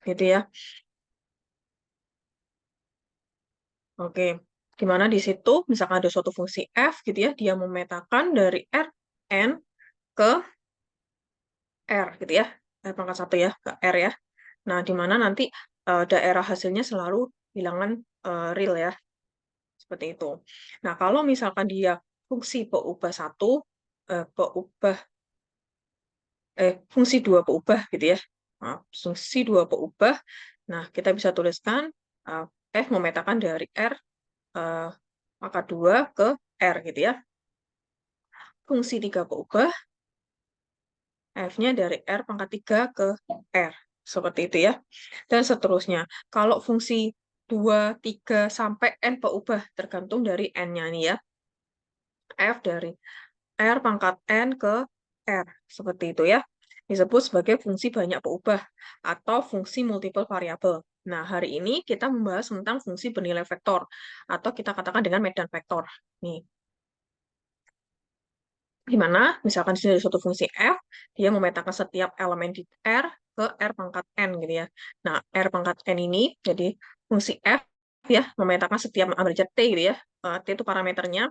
gitu ya. Oke, dimana di situ misalkan ada suatu fungsi f gitu ya, dia memetakan dari Rn ke R gitu ya, R pangkat 1 ya, ke R ya. Nah, di mana nanti daerah hasilnya selalu bilangan real ya, seperti itu. Nah, kalau misalkan dia fungsi peubah satu, fungsi dua peubah gitu ya. Nah, fungsi dua peubah, nah kita bisa tuliskan uh, F memetakan dari R uh, pangkat 2 ke R gitu ya. Fungsi tiga peubah, F-nya dari R pangkat 3 ke R. Seperti itu ya. Dan seterusnya. Kalau fungsi 2, 3, sampai N peubah, tergantung dari N-nya nih ya. F dari R pangkat N ke R. Seperti itu ya. Disebut sebagai fungsi banyak peubah atau fungsi multiple variabel. Nah, hari ini kita membahas tentang fungsi bernilai vektor atau kita katakan dengan medan vektor. Nih, di mana misalkan di sini ada suatu fungsi f, dia memetakan setiap elemen di R ke R pangkat N gitu ya. Nah, R pangkat N ini jadi fungsi f ya, memetakan setiap ambil aja T gitu ya. T itu parameternya,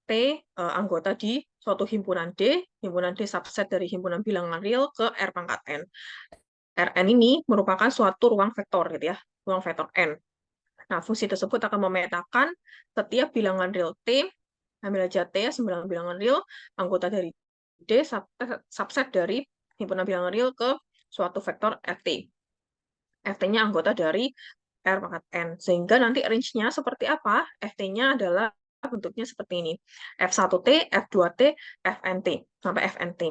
T anggota di suatu himpunan D subset dari himpunan bilangan real ke R pangkat N. Rn ini merupakan suatu ruang vektor gitu ya, ruang vektor N. Nah, fungsi tersebut akan memetakan setiap bilangan real T, ambil aja T ya, 9 bilangan real, anggota dari D, subset dari himpunan bilangan real ke suatu vektor Ft. Ft-nya anggota dari R pangkat N. Sehingga nanti range-nya seperti apa? Ft-nya adalah bentuknya seperti ini. F1T, F2T, Fnt, sampai Fnt.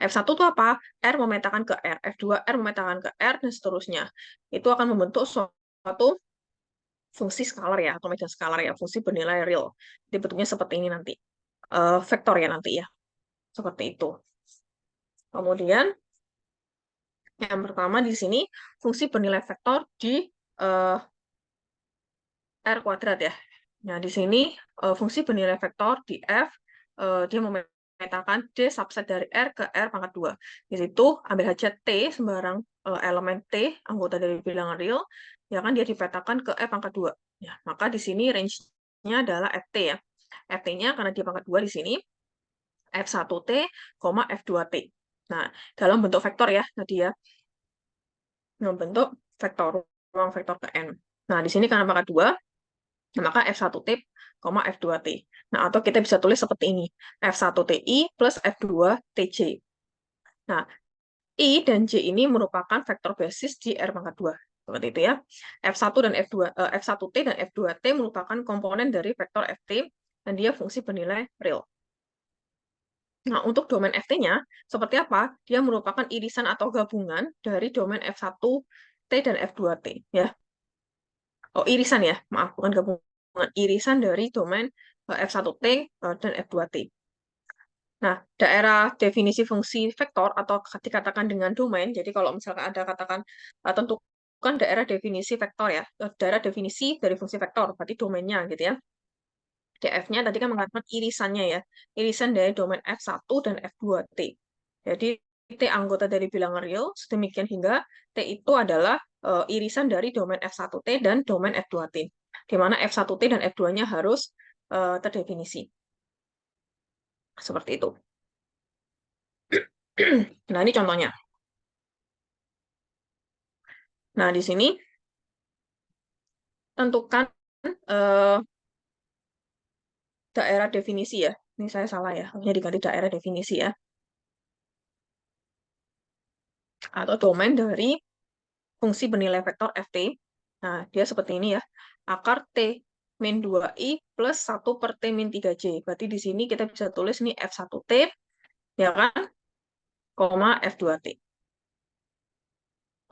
F1 itu apa? R memetakan ke R, F2 R memetakan ke R, dan seterusnya. Itu akan membentuk suatu fungsi skalar ya, atau medan skalar ya, fungsi bernilai real. Jadi bentuknya seperti ini nanti. Vektor ya nanti ya. Seperti itu. Kemudian, yang pertama di sini, fungsi bernilai vektor di uh, R kuadrat ya. Nah, di sini fungsi bernilai vektor di F, dia memetakan D subset dari R ke R pangkat 2. Di situ ambil aja T, sembarang elemen T, anggota dari bilangan real, ya kan dia dipetakan ke R pangkat 2. Ya, maka di sini range-nya adalah Ft ya. Ft-nya karena dia pangkat 2 di sini, F1T, F2T. Nah, dalam bentuk vektor ya, tadi ya, membentuk vektor, ruang vektor ke N. Nah, di sini karena pangkat 2, maka F1T, F2T. Nah, atau kita bisa tulis seperti ini, F1TI plus F2TJ. Nah, I dan J ini merupakan vektor basis di R pangkat 2. Seperti itu ya. F1 dan F1T dan F2T merupakan komponen dari vektor Ft, dan dia fungsi bernilai real. Nah, untuk domain Ft-nya, seperti apa? Dia merupakan irisan atau gabungan dari domain F1T dan F2T. Ya. Oh, irisan ya, maaf, bukan gabungan. Irisan dari domain F1T dan F2T. Nah, daerah definisi fungsi vektor atau dikatakan dengan domain, jadi kalau misalkan ada katakan tentukan daerah definisi vektor ya, daerah definisi dari fungsi vektor, berarti domainnya gitu ya. DF-nya tadi kan mengatakan irisannya ya, irisan dari domain F1 dan F2T. Jadi T anggota dari bilangan real, sedemikian hingga T itu adalah irisan dari domain F1T dan domain F2T, di mana F1T dan F2-nya harus terdefinisi. Seperti itu. Nah, ini contohnya. Nah, di sini tentukan eh, daerah definisi ya. Ini saya salah ya, harusnya diganti daerah definisi ya. Atau domain dari fungsi bernilai vektor Ft. Nah, dia seperti ini ya. Akar T min 2i plus 1 per T min 3j. Berarti di sini kita bisa tulis ini F1T, ya kan, koma F2T.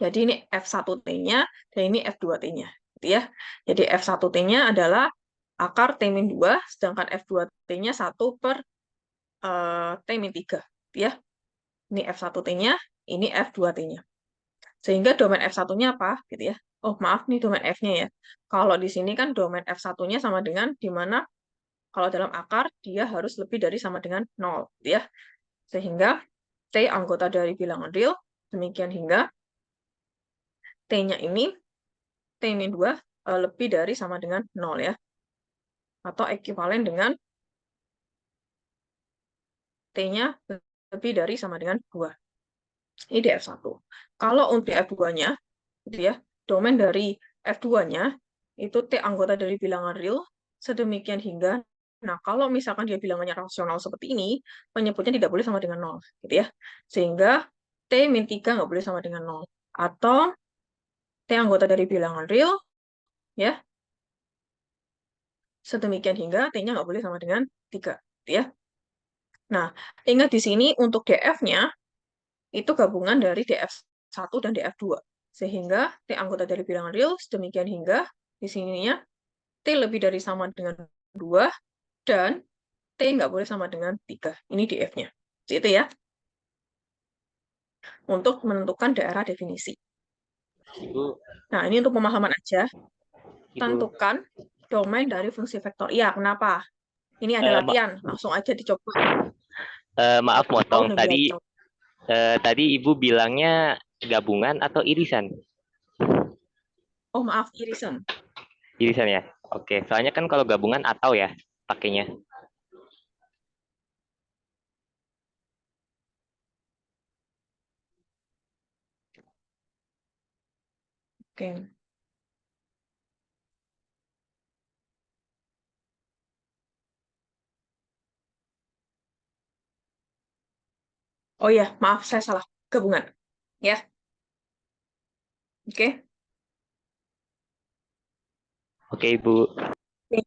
Jadi ini F1T-nya, dan ini F2T-nya. Gitu ya. Jadi F1T-nya adalah akar T min 2, sedangkan F2T-nya 1 per T min 3. Gitu ya. Ini F1T-nya, ini F2T-nya. Sehingga domain F1-nya apa? Gitu ya. Oh, maaf nih domain F-nya ya. Kalau di sini kan domain F1-nya sama dengan di mana kalau dalam akar dia harus lebih dari sama dengan 0, gitu ya. Sehingga T anggota dari bilangan real, demikian hingga T-nya ini, T-2 lebih dari sama dengan 0 ya. Atau ekuivalen dengan T-nya lebih dari sama dengan 2. Ini di F1. Kalau untuk F2-nya, gitu ya, domain dari F2-nya itu T anggota dari bilangan real, sedemikian hingga, nah kalau misalkan dia bilangannya rasional seperti ini, penyebutnya tidak boleh sama dengan 0, gitu ya. Sehingga T-3 nggak boleh sama dengan 0. Atau T anggota dari bilangan real, ya, sedemikian hingga T-nya nggak boleh sama dengan 3, gitu ya. Nah, ingat di sini untuk DF-nya, itu gabungan dari DF1 dan DF2. Sehingga T anggota dari bilangan real, sedemikian hingga di sininya T lebih dari sama dengan 2, dan T nggak boleh sama dengan 3. Ini DF-nya. Itu ya, untuk menentukan daerah definisi. Ibu, Nah, ini untuk pemahaman aja. Ibu, Tentukan domain dari fungsi vektor. Iya, kenapa? Ini ada eh, ma- latihan. Langsung aja dicoba. maaf Tahu motong. lebih Tadi aja. Ibu bilangnya gabungan atau irisan? Oh, maaf, irisan. Irisan ya. Oke, soalnya kan kalau gabungan atau ya pakainya. Oke. Oh iya, maaf, saya salah. Gabungan. Ya, oke. Oke, Ibu. Oke.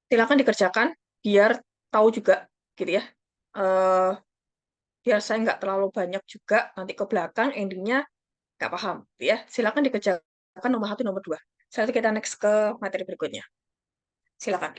Silakan dikerjakan biar tahu juga gitu ya. Eh, biar saya nggak terlalu banyak juga nanti ke belakang endingnya nggak paham gitu ya. Silakan dikerjakan nomor 1, nomor 2. Setelah itu kita next ke materi berikutnya. Silakan.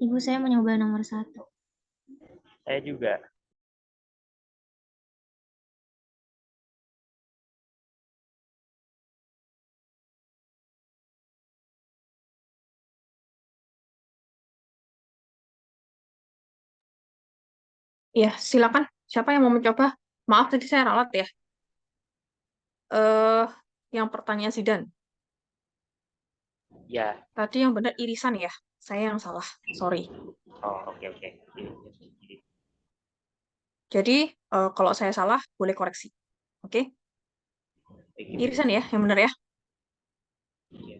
Ibu, saya mau nyoba nomor 1. Saya juga. Ya, silakan. Siapa yang mau mencoba? Maaf, tadi saya ralat ya. Eh, yang pertanyaan Zidan. Ya. Tadi yang benar irisan ya. Saya yang salah. Sorry. Oh, oke oke. Jadi, kalau saya salah, boleh koreksi. Oke? Irisan ya, yang benar ya. Iya.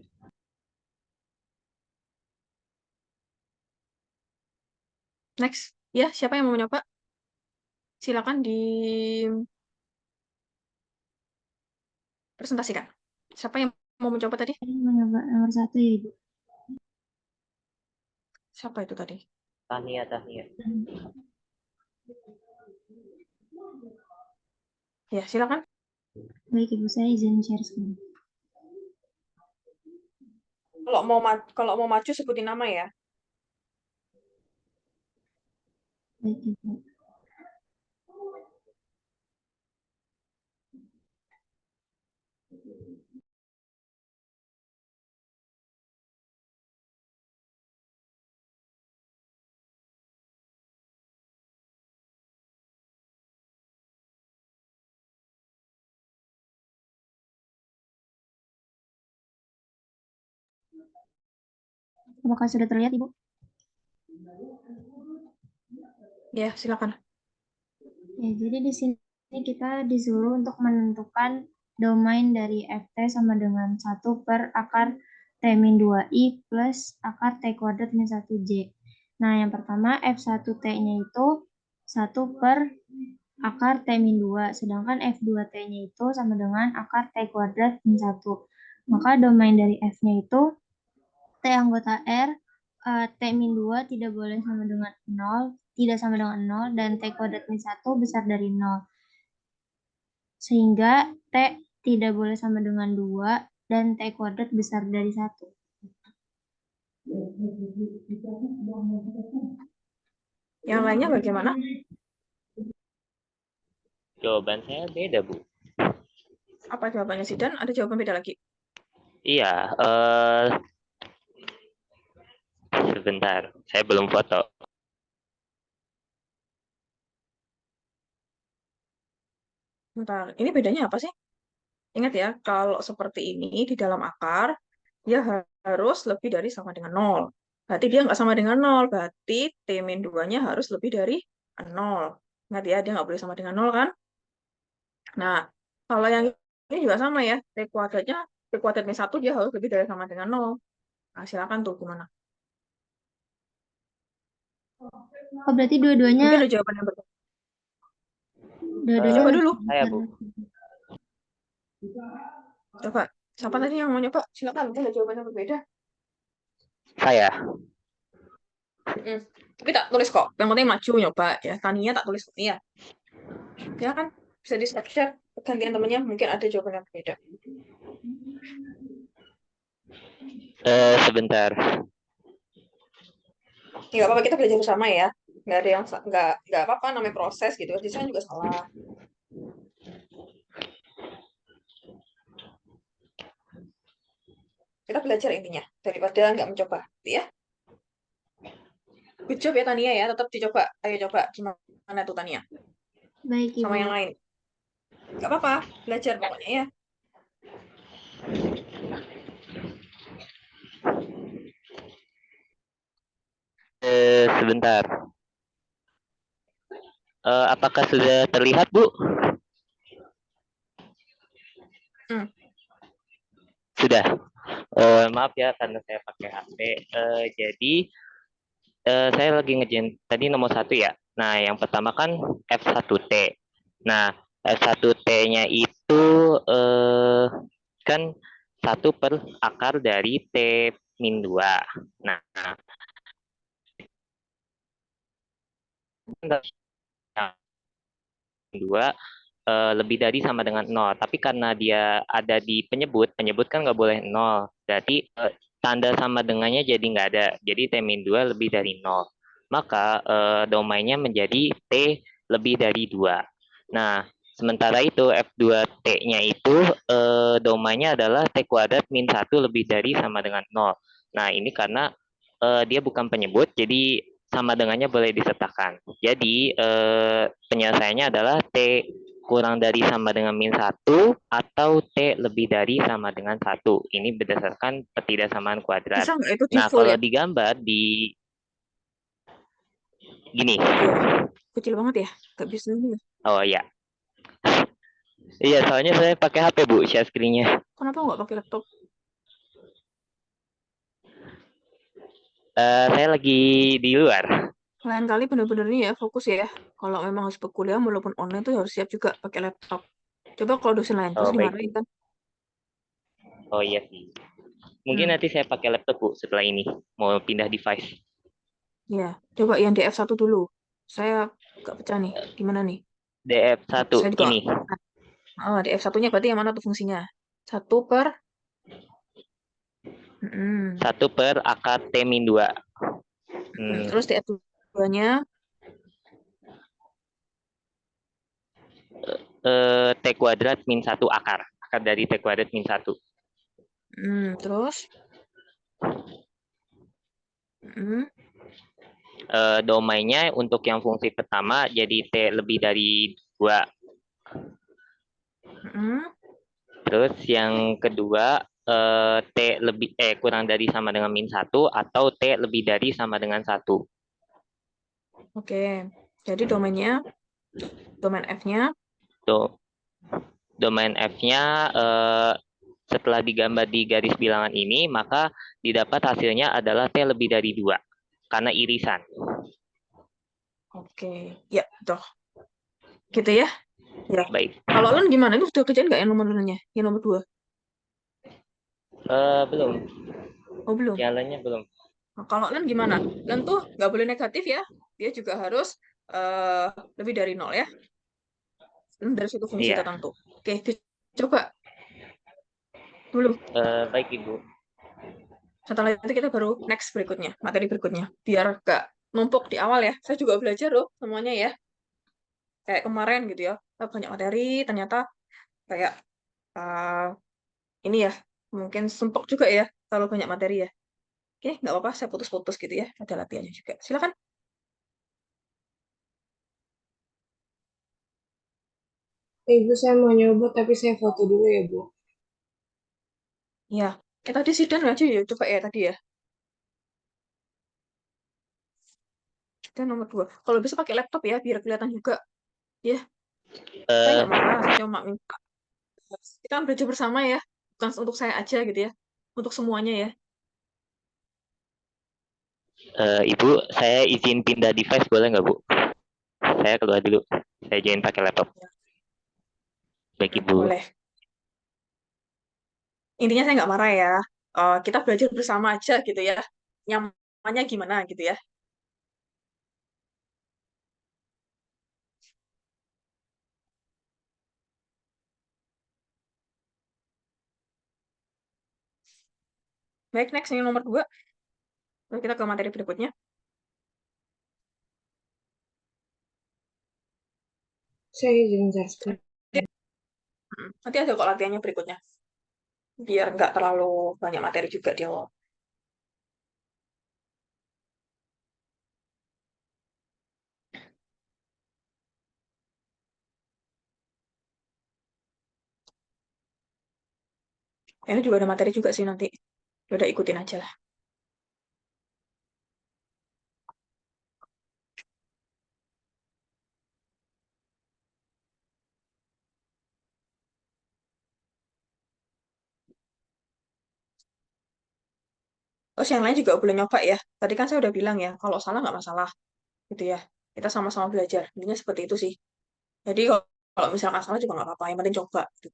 Next. Ya, siapa yang mau mencoba? Silakan dipresentasikan. Siapa yang mau mencoba tadi? Saya mau nyoba nomor 1 ya, Ibu. Siapa itu tadi? Tania, Tania. Ya, silakan. Baik, Ibu, saya izin share screen. Kalau mau maju sebutin nama ya. Baik, Ibu. Apakah sudah terlihat, Ibu? Ya, silakan. Ya, jadi di sini kita disuruh untuk menentukan domain dari ft sama dengan 1 per akar T-2i plus akar T kuadrat min 1j. Nah, yang pertama F1T-nya itu 1 per akar T-2, sedangkan F2T-nya itu sama dengan akar T kuadrat min 1. Maka domain dari F-nya itu T anggota R, T-2 tidak boleh sama dengan 0, tidak sama dengan 0, dan T kuadrat min 1 besar dari 0. Sehingga T tidak boleh sama dengan 2, dan T kuadrat besar dari 1. Yang lainnya bagaimana? Jawaban saya beda, Bu. Apa jawabannya Zidan? Ada jawaban beda lagi? Iya, sebentar. Saya belum foto. Bentar, ini bedanya apa sih? Ingat ya, kalau seperti ini di dalam akar, dia harus lebih dari sama dengan 0. Berarti dia nggak sama dengan 0, berarti T-2-nya harus lebih dari 0. Ingat ya, dia nggak boleh sama dengan 0 kan? Nah, kalau yang ini juga sama ya, T kuadrat min 1 dia harus lebih dari sama dengan 0. Nah, silakan tuh gimana? Oh, berarti dua-duanya Mungkin ada jawaban yang berbeda. dua-duanya Coba lebih dulu, Saya, Bu. coba. Siapa tadi yang mau nyoba? Silakan, mungkin ada jawaban yang berbeda. Saya. Tapi tak tulis kok. Yang penting maju nyoba ya. Tania tak tulis ya. Ya kan bisa di share gantian temennya mungkin ada jawaban yang berbeda. Sebentar. Nggak apa-apa kita belajar bersama ya. Nggak ada yang nggak apa-apa namanya proses gitu. Jadi saya juga salah. Kita belajar intinya daripada nggak mencoba, ya. Good job ya Tania ya. Tetap dicoba. Ayo coba gimana tuh Tania Baik, sama Ibu. yang lain. Nggak apa-apa belajar pokoknya ya. Sebentar. Apakah sudah terlihat, Bu? Hmm. Sudah. Maaf ya karena saya pakai HP. Jadi saya lagi ngerjain tadi nomor 1 ya. Nah, yang pertama kan F1T. Nah, F1T-nya itu kan 1 per akar dari T-2. Nah, dua lebih dari sama dengan 0. Tapi karena dia ada di penyebut kan nggak boleh 0. Berarti tanda sama dengannya jadi nggak ada. Jadi T-2 lebih dari 0. Maka domainnya menjadi T lebih dari 2. Nah, sementara itu F2T-nya itu domainnya adalah T kuadrat min 1 lebih dari sama dengan 0. Nah, ini karena dia bukan penyebut, jadi sama dengannya boleh disertakan. Jadi penyelesaiannya adalah T kurang dari sama dengan min 1 atau T lebih dari sama dengan 1. Ini berdasarkan ketidaksamaan kuadrat. Bisa nggak itu di Nah, full kalau ya? digambar di gini. Iya, kecil banget ya. Nggak bisa ini. Oh ya. Iya, soalnya saya pakai HP, Bu, share screen-nya. Kenapa nggak pakai laptop? Saya lagi di luar. Lain kali bener-bener nih ya, fokus ya. Kalau memang harus berkuliah, walaupun online tuh harus siap juga pakai laptop. Coba kalau dosen lain, terus Oh, baik. dimarahin kan? Oh iya sih. Mungkin Hmm, nanti saya pakai laptop, Bu, setelah ini. Mau pindah device. ya. Coba yang DF1 dulu. Saya nggak pecah nih. Gimana nih? DF1 Saya juga. ini. Oh, DF1-nya berarti yang mana tuh fungsinya? 1 per. Mm-mm. 1 per akar T-2. Hmm, Terus DF2-nya. T kuadrat min 1 akar. Akar dari T kuadrat min 1. Terus. Mm, Domainnya untuk yang fungsi pertama jadi T lebih dari 2. mm. Terus yang kedua T lebih kurang dari sama dengan min 1 atau T lebih dari sama dengan 1. Oke. Jadi domain F-nya. Tuh, domain F-nya setelah digambar di garis bilangan ini, maka didapat hasilnya adalah T lebih dari 2 karena irisan. Oke. Ya, toh. Gitu ya. Ya. Baik. Kalau Len gimana? Itu sudah kerjaan nggak yang nomor Lennya? Yang nomor 2? Belum, Oh, belum. jalannya belum. Nah, kalau Len gimana? Len tuh nggak boleh negatif ya. Dia juga harus eh lebih dari 0 ya. Dari suatu fungsi Iya. tertentu. Oke, coba dulu. Baik, Ibu. Setelah itu kita baru next berikutnya, materi berikutnya. Biar nggak numpuk di awal ya. Saya juga belajar loh semuanya ya. Kayak kemarin gitu ya. Banyak materi, ternyata kayak eh, ini ya. Mungkin sumpuk juga ya kalau banyak materi ya. Oke, nggak apa-apa. Saya putus-putus gitu ya. Ada latihannya juga. Silakan. Ibu saya mau nyoba tapi saya foto dulu ya Bu. Ya, tadi sidang aja ya. Coba ya tadi ya. Dan nomor 2. Kalau bisa pakai laptop ya, biar kelihatan juga. Ya, saya Eh, nggak marah. Saya cuma minta. Kita kan belajar bersama ya. Bukan untuk saya aja gitu ya. Untuk semuanya ya. Ibu, saya izin pindah device boleh nggak, Bu? Saya keluar dulu. Saya join pakai laptop. Baik, Ibu. Boleh. Intinya saya nggak marah ya. Kita belajar bersama aja gitu ya. Nyamannya gimana gitu ya. Baik, next yang nomor 2. Lalu kita ke materi berikutnya. Saya izin share screen. Nanti ada kok latihannya berikutnya. Biar nggak terlalu banyak materi juga di awal. Ini juga ada materi juga sih nanti. Udah ikutin aja lah. Terus yang lain juga boleh nyoba ya. Tadi kan saya udah bilang ya, kalau salah nggak masalah gitu ya. Kita sama-sama belajar. Intinya seperti itu sih. Jadi kalau misalkan salah juga nggak apa-apa. Yang penting coba. Gitu.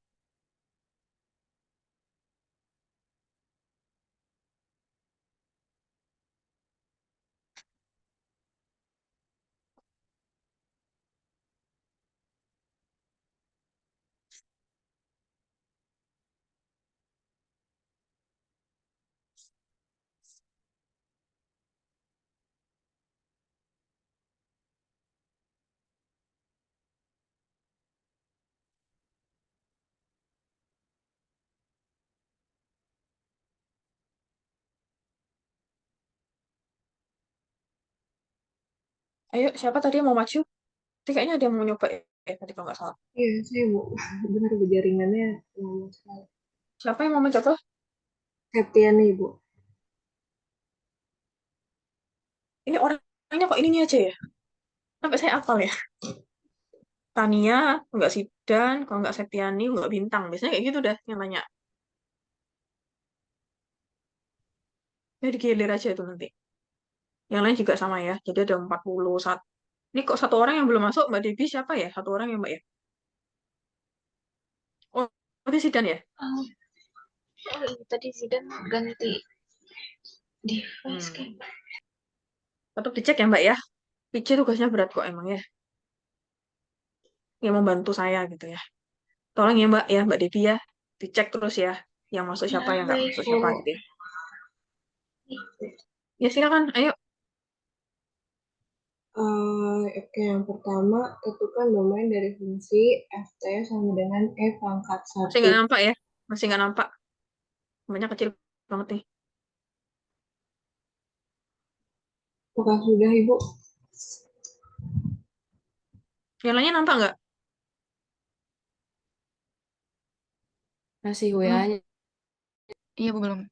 Ayo, siapa tadi yang mau maju? Tadi kayaknya ada yang mau nyoba ya, tadi kalau nggak salah. Iya, saya Bu. Benar Bu, jaringannya lama sekali. Siapa yang mau mencoba? Septiani Bu. Ini orangnya kok ininya aja ya? Sampai saya hafal ya. Tania, nggak Sidan, kalau nggak Septiani, nggak Bintang. Biasanya kayak gitu dah yang nanya. Ya digilir aja itu nanti. Yang lain juga sama ya. Jadi ada 41. Ini kok satu orang yang belum masuk, Mbak Devi siapa ya? Satu orang ya Mbak ya? Oh, berarti Sidan ya? Oh, tadi Zidan ganti device Hmm. kan. Tetap dicek ya Mbak ya. PC tugasnya berat kok emang ya. Yang membantu saya gitu ya. Tolong ya Mbak Devi ya. Dicek terus ya. Yang masuk siapa, yang nggak Baik masuk siapa Bu. gitu ya. Ya silakan, ayo. Oke, yang pertama, tentukan domain dari fungsi ft sama dengan e pangkat Masih 1. nggak nampak ya? Masih nggak nampak. Banyak kecil banget nih. Apakah sudah Ibu? Yang lainnya nampak nggak? Masih Belum. WA-nya. Iya, Bu, belum.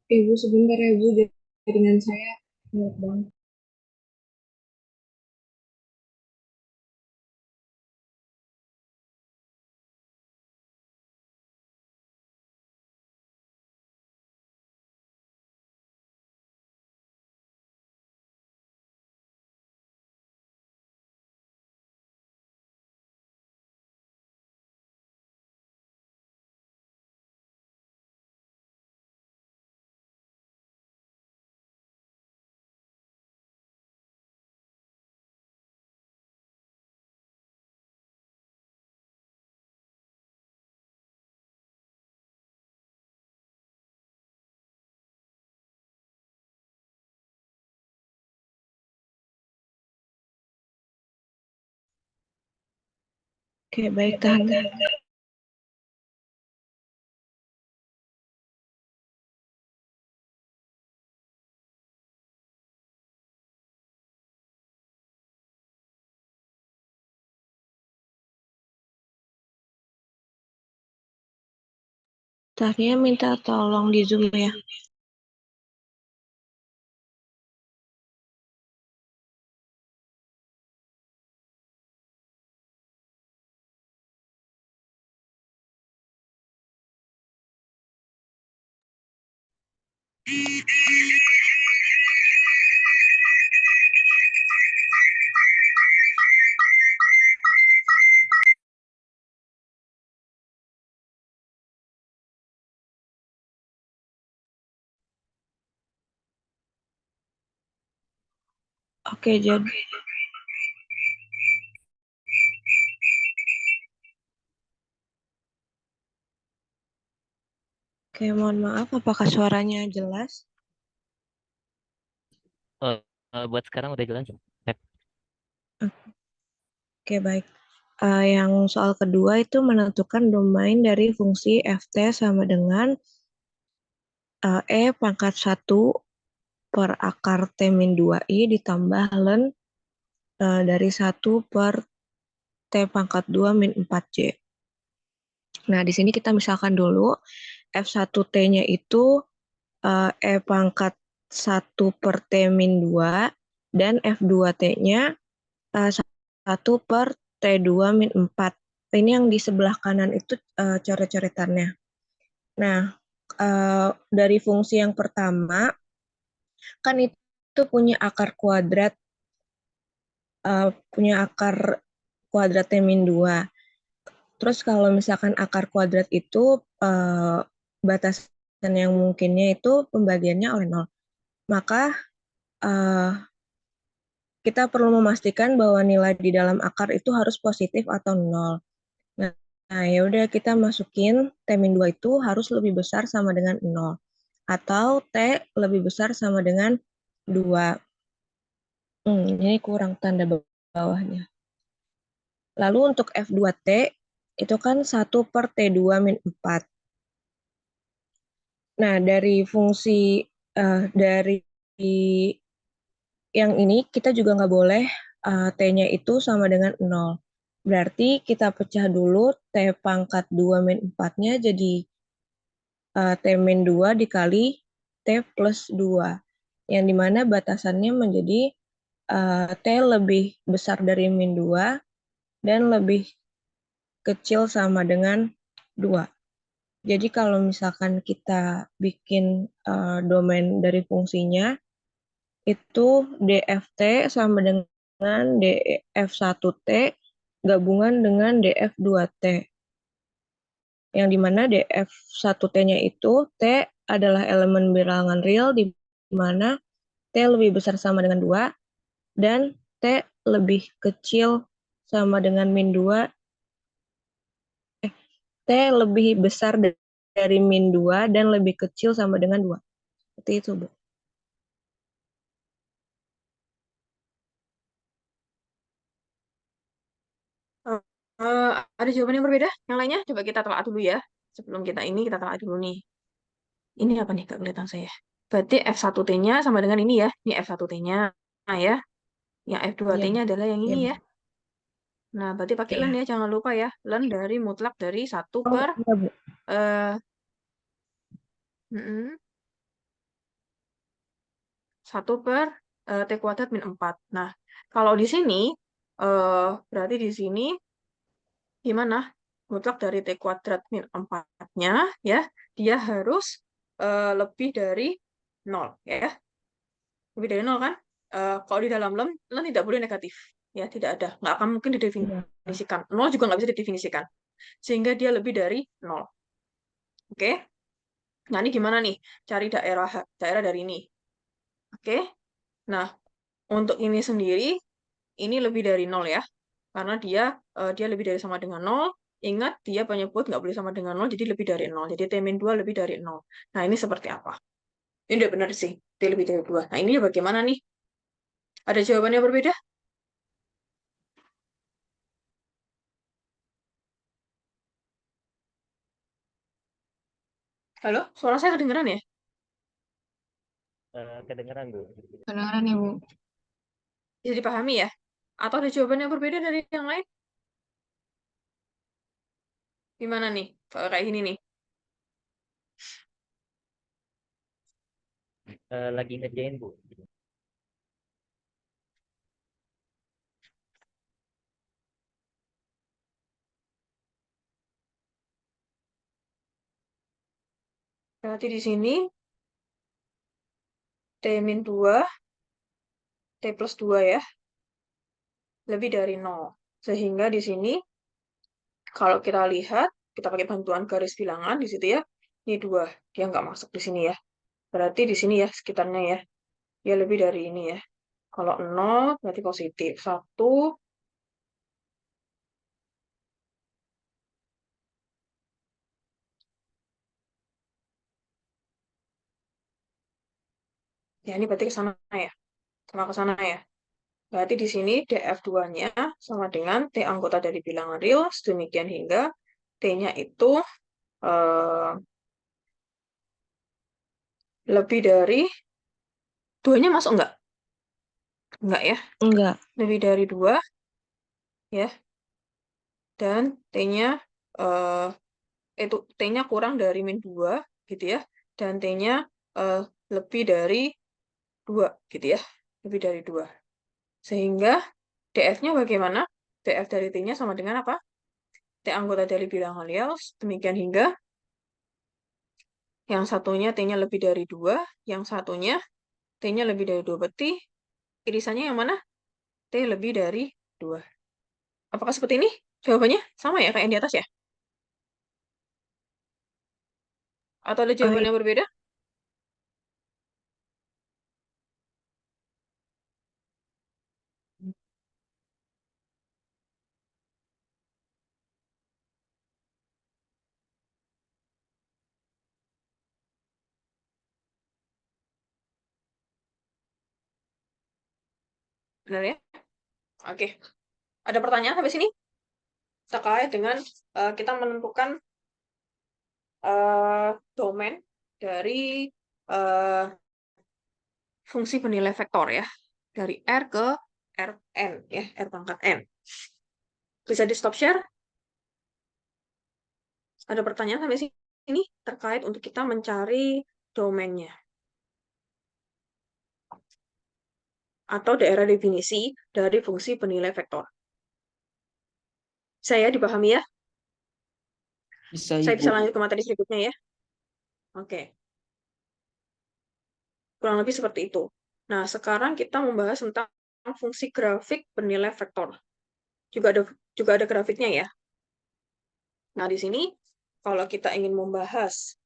Ibu sebentar ya Bu, jaringan saya jelek banget. Oke, baik, tahan. Tania minta tolong di Zoom ya. Oke, jadi oke, mohon maaf, apakah suaranya jelas? Buat sekarang udah jelas. Oke, baik. Yang soal kedua itu menentukan domain dari fungsi ft sama dengan e pangkat 1 per akar t min 2i ditambah len dari 1 per t pangkat 2 min 4j. Nah, di sini kita misalkan dulu F1T-nya itu E pangkat 1 per T min 2 dan F2T-nya 1 per T2 min 4. Ini yang di sebelah kanan itu coret-coretannya. Nah, dari fungsi yang pertama, kan itu punya akar kuadrat, T min 2. Terus kalau misalkan akar kuadrat itu batasan yang mungkinnya itu pembagiannya oleh 0. Maka kita perlu memastikan bahwa nilai di dalam akar itu harus positif atau 0. Nah, ya udah kita masukin T-2 itu harus lebih besar sama dengan 0. Atau T lebih besar sama dengan 2. Ini kurang tanda bawahnya. Lalu untuk F2T, itu kan 1 per T2 min 4. Nah, dari fungsi dari yang ini kita juga nggak boleh T-nya itu sama dengan 0. Berarti kita pecah dulu T pangkat 2 min 4-nya jadi T min 2 dikali T plus 2. Yang dimana batasannya menjadi T lebih besar dari min 2 dan lebih kecil sama dengan 2. Jadi kalau misalkan kita bikin domain dari fungsinya, itu dft sama dengan df1t gabungan dengan df2t. Yang dimana df1t-nya itu t adalah elemen bilangan real di mana t lebih besar sama dengan 2 dan t lebih kecil sama dengan min 2. T lebih besar dari min 2 dan lebih kecil sama dengan 2. Seperti itu, Bu. Ada jawaban yang berbeda? Yang lainnya? Coba kita telaah dulu ya. Sebelum kita telaah dulu nih. Ini apa nih? Gak kelihatan saya. Berarti F1T-nya sama dengan ini ya. Ini F1T-nya. Nah ya. Yang F2T-nya adalah yang ini ya. Nah, berarti pakai len ya. Jangan lupa ya. Len dari mutlak dari 1 per... Iya, Bu. eh 1 per T kuadrat min 4. Nah, kalau di sini, berarti di sini gimana? Mutlak dari T kuadrat min 4-nya, ya, dia harus lebih dari 0, ya. Lebih dari 0 kan? Kalau di dalam len tidak boleh negatif. Ya, tidak ada. Nggak akan mungkin didefinisikan. 0 juga nggak bisa didefinisikan. Sehingga dia lebih dari 0. Oke? Nah, ini gimana nih? Cari daerah dari ini. Oke? Nah, untuk ini sendiri, ini lebih dari 0 ya. Karena dia lebih dari sama dengan 0. Ingat, dia penyebut nggak boleh sama dengan 0, jadi lebih dari 0. Jadi T-2 lebih dari 0. Nah, ini seperti apa? Ini udah benar sih, T lebih dari 2. Nah, ini bagaimana nih? Ada jawabannya berbeda? Halo? Suara saya kedengeran ya? Kedengeran, Bu. Kedengaran ya, Bu. Bisa dipahami ya? Atau ada jawaban yang berbeda dari yang lain? Gimana nih? Kalau kayak gini nih. Lagi ngerjain, Bu. Berarti di sini T-2, T plus 2 ya, lebih dari 0. Sehingga di sini, kalau kita lihat, kita pakai bantuan garis bilangan di situ ya, ini 2. Dia nggak masuk di sini ya. Berarti di sini ya, sekitarnya ya. Ya lebih dari ini ya. Kalau 0 berarti positif. 1, ya ini berarti ke sana ya. Sama ke sana ya. Berarti di sini df2-nya sama dengan T anggota dari bilangan real, sedemikian hingga T-nya itu lebih dari 2-nya masuk enggak? Enggak ya. Enggak. Lebih dari 2 ya. Dan T-nya itu T-nya kurang dari min 2 gitu ya. Dan T-nya lebih dari 2 gitu ya. lebih dari 2. Sehingga df-nya bagaimana? df dari T-nya sama dengan apa? T anggota dari bilangan real, demikian hingga yang satunya T-nya lebih dari 2, yang satunya T-nya lebih dari 2. Berarti irisannya yang mana? T lebih dari 2. Apakah seperti ini? Jawabannya sama ya kayak yang di atas ya? Atau ada jawaban yang berbeda? Benar ya? Oke. Ada pertanyaan sampai sini? Terkait dengan kita menentukan domain dari uh, fungsi penilai vektor ya. Dari R ke Rn ya, R pangkat N. Bisa di stop share? Ada pertanyaan sampai sini terkait untuk kita mencari domainnya. Atau daerah definisi dari fungsi penilai vektor. Saya dipahami ya? Saya bisa lanjut ke materi berikutnya ya. Oke. Kurang lebih seperti itu. Nah, sekarang kita membahas tentang fungsi grafik penilai vektor. Juga ada grafiknya ya. Nah, di sini kalau kita ingin membahas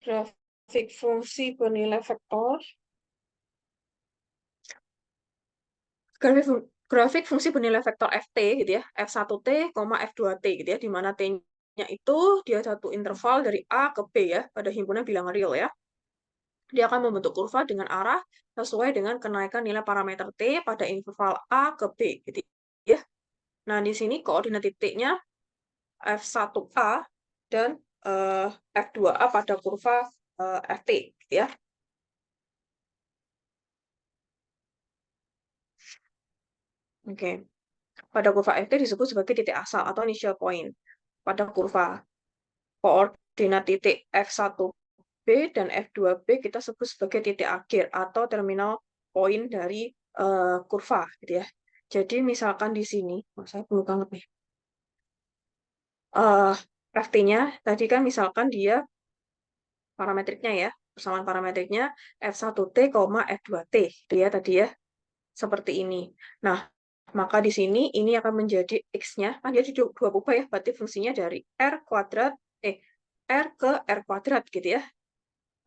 grafik fungsi penilai vektor, grafik fungsi penilai vektor ft gitu ya, f1t, f2t gitu ya, di mana t-nya itu dia satu interval dari a ke b ya, pada himpunan bilangan real ya. Dia akan membentuk kurva dengan arah sesuai dengan kenaikan nilai parameter t pada interval a ke b gitu ya. Nah, di sini koordinat titiknya f1a dan f2a pada kurva ft gitu ya. Oke. Pada kurva ft disebut sebagai titik asal atau initial point. Pada kurva koordinat titik f1b dan f2b kita sebut sebagai titik akhir atau terminal point dari kurva gitu ya. Jadi misalkan di sini, saya perlu banget nih. ft-nya tadi kan misalkan dia parametriknya ya, persamaan parametriknya f1t, f2t gitu ya tadi ya. Seperti ini. Nah, maka di sini ini akan menjadi x-nya, kan dia dua ubah ya, berarti fungsinya dari r kuadrat, r ke r kuadrat gitu ya.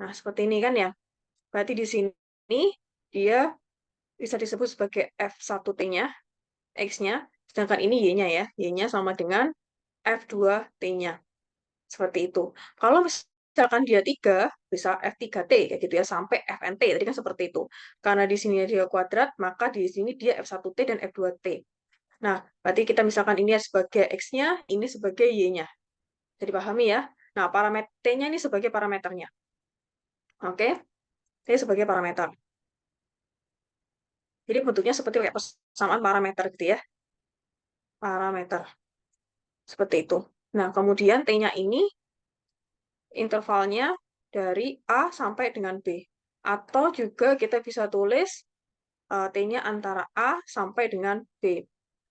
Nah, seperti ini kan ya. Berarti di sini dia bisa disebut sebagai f1t-nya, x-nya, sedangkan ini y-nya ya. Y-nya sama dengan f2t-nya. Seperti itu. Kalau misalkan dia 3, bisa f3t kayak gitu ya, sampai fnt. Tadi kan seperti itu. Karena di sini dia kuadrat, maka di sini dia f1t dan f2t. Nah, berarti kita misalkan ini sebagai x-nya, ini sebagai y-nya. Jadi pahami ya. Nah, parameternya ini sebagai parameternya. Oke? Ini sebagai parameter. Jadi bentuknya seperti kayak persamaan parameter gitu ya. Parameter. Seperti itu. Nah, kemudian T-nya ini intervalnya dari A sampai dengan B. Atau juga kita bisa tulis T-nya antara A sampai dengan B.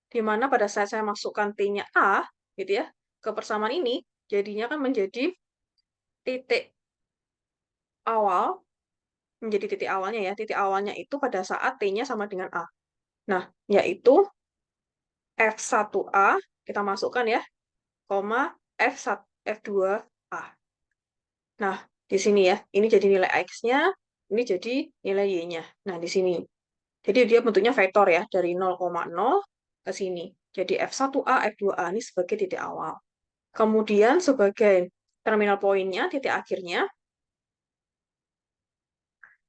Di mana pada saat saya masukkan T-nya A, gitu ya, ke persamaan ini, jadinya kan menjadi titik awal, menjadi titik awalnya ya. Titik awalnya itu pada saat T-nya sama dengan A. Nah, yaitu F1A, kita masukkan ya, F1, F2A. Nah, di sini ya, ini jadi nilai X-nya, ini jadi nilai Y-nya. Nah, di sini. Jadi dia bentuknya vektor ya, dari 0,0 ke sini. Jadi F1A, F2A ini sebagai titik awal. Kemudian sebagai terminal poinnya, titik akhirnya.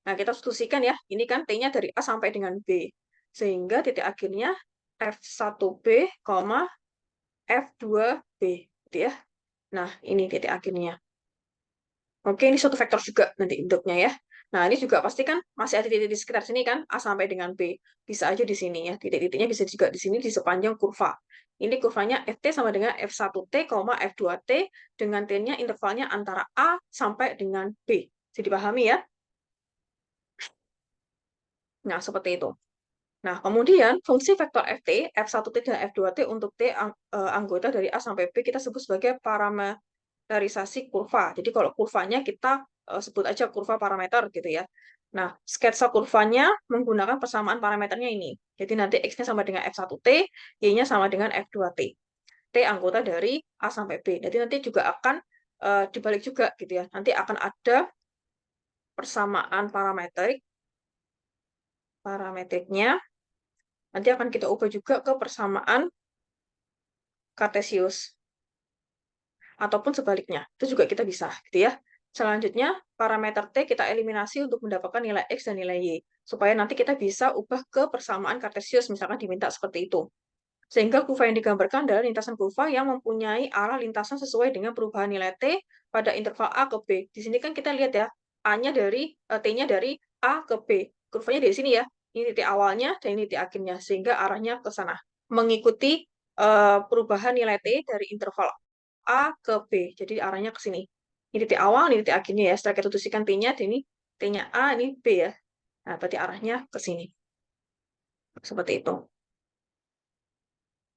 Nah, kita substitusikan ya, ini kan T-nya dari A sampai dengan B. Sehingga titik akhirnya F1B, F2B. Gitu ya. Nah, ini titik akhirnya. Oke, ini suatu vektor juga nanti bentuknya ya. Nah, ini juga pasti kan masih ada titik di sekitar sini kan, A sampai dengan B. Bisa aja di sini ya, titik-titiknya bisa juga di sini di sepanjang kurva. Ini kurvanya FT sama dengan F1T, F2T, dengan T-nya intervalnya antara A sampai dengan B. Jadi dipahami ya? Nah, seperti itu. Nah, kemudian fungsi vektor Ft, F1T dan F2T untuk T anggota dari A sampai B kita sebut sebagai parameterisasi kurva. Jadi kalau kurvanya kita sebut aja kurva parameter gitu ya. Nah, sketsa kurvanya menggunakan persamaan parameternya ini. Jadi nanti X-nya sama dengan F1T, Y-nya sama dengan F2T. T anggota dari A sampai B. Jadi nanti juga akan dibalik juga gitu ya. Nanti akan ada persamaan parametriknya. Nanti akan kita ubah juga ke persamaan kartesius. Ataupun sebaliknya. Itu juga kita bisa gitu ya. Selanjutnya, parameter T kita eliminasi untuk mendapatkan nilai X dan nilai Y. Supaya nanti kita bisa ubah ke persamaan kartesius, misalkan diminta seperti itu. Sehingga kurva yang digambarkan adalah lintasan kurva yang mempunyai arah lintasan sesuai dengan perubahan nilai T pada interval A ke B. Di sini kan kita lihat ya, T-nya dari A ke B. Kurvanya dari sini ya. Ini titik awalnya dan ini titik akhirnya. Sehingga arahnya ke sana. Mengikuti perubahan nilai T dari interval A ke B. Jadi arahnya ke sini. Ini titik awal, ini titik akhirnya ya. Setelah kita tuliskan T-nya, ini T-nya A, ini B ya. Nah, berarti arahnya ke sini. Seperti itu.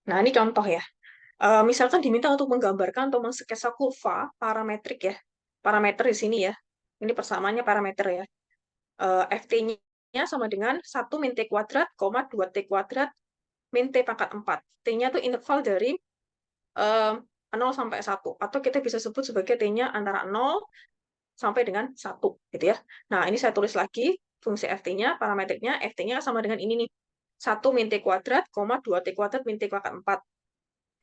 Nah, ini contoh ya. Misalkan diminta untuk menggambarkan atau mengsketsa kurva parametrik ya. Parameter di sini ya. Ini persamaannya parameter ya. Ft-nya sama dengan 1 min T kuadrat, 2T kuadrat, min T pangkat 4. T-nya itu interval dari 0 sampai 1. Atau kita bisa sebut sebagai T-nya antara 0 sampai dengan 1. Gitu ya. Nah, ini saya tulis lagi fungsi Ft-nya, parametriknya. Ft-nya sama dengan ini nih. 1 min T kuadrat, 2T kuadrat, min T pangkat 4.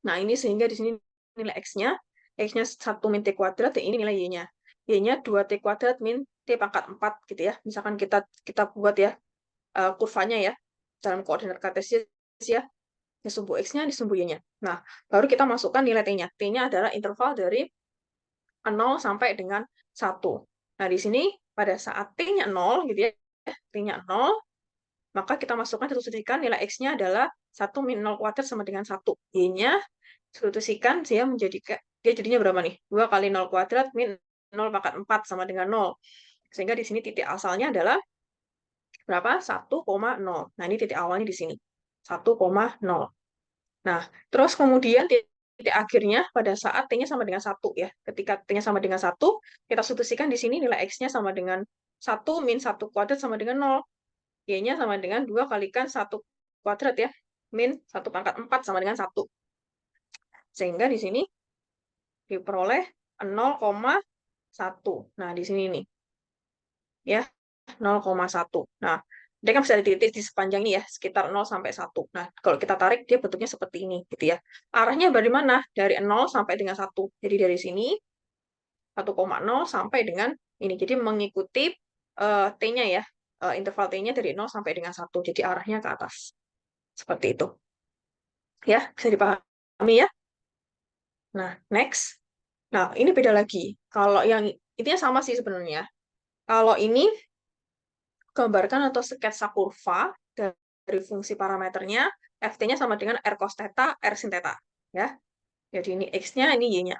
Nah, ini sehingga di sini nilai X-nya 1 min T kuadrat, dan ini nilai Y-nya. Y-nya 2T kuadrat min T pangkat 4, gitu ya. Misalkan kita buat ya kurvanya ya, dalam koordinat kartesius ya, ini sumbu X-nya, ini sumbu Y-nya. Nah, baru kita masukkan nilai T-nya. T-nya adalah interval dari 0 sampai dengan 1. Nah, di sini pada saat T-nya 0, gitu ya, T-nya 0, maka kita masukkan substitusikan nilai X-nya adalah 1 min 0 kuadrat sama dengan 1. Y-nya substitusikan dia jadinya berapa nih? 2 kali 0 kuadrat min 0 pangkat 4 sama dengan 0. Sehingga di sini titik asalnya adalah berapa? 1,0. Nah, ini titik awalnya di sini. 1,0. Nah, terus kemudian titik akhirnya pada saat T-nya sama dengan 1 ya. Ketika T-nya sama dengan 1, kita substitusikan di sini nilai X-nya sama dengan 1 min 1 kuadrat sama dengan 0. Y-nya sama dengan 2 kalikan 1 kuadrat ya. Min 1 pangkat 4 sama dengan 1. Sehingga di sini diperoleh 0,1. Nah, di sini nih. Ya, 0,1. Nah, dia kan bisa ada titik di sepanjang ini ya, sekitar 0 sampai 1. Nah, kalau kita tarik, dia bentuknya seperti ini, gitu ya. Arahnya dari mana? Dari 0 sampai dengan 1. Jadi dari sini, 1,0 sampai dengan ini. Jadi mengikuti T-nya ya, interval T-nya dari 0 sampai dengan 1. Jadi arahnya ke atas. Seperti itu. Ya, bisa dipahami ya? Nah, next. Nah, ini beda lagi. Kalau yang intinya sama sih sebenarnya. Kalau ini gambarkan atau sketsa kurva dari fungsi parameternya, Ft-nya sama dengan R cos theta, R sin theta. Ya. Jadi ini X-nya, ini Y-nya.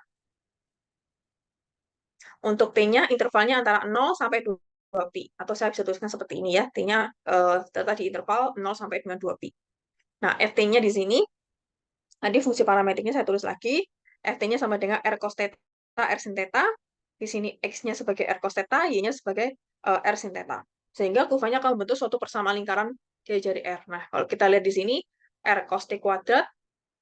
Untuk T-nya, intervalnya antara 0 sampai 2pi. Atau saya bisa tuliskan seperti ini ya. T-nya theta di interval 0 sampai dengan 2pi. Nah, Ft-nya di sini, tadi fungsi parametriknya saya tulis lagi. Ft-nya sama dengan R cos theta, R sin theta. Di sini X-nya sebagai R cos theta, Y-nya sebagai R sin theta. Sehingga kurvanya akan membentuk suatu persamaan lingkaran jari R. Nah, kalau kita lihat di sini, R cos T kuadrat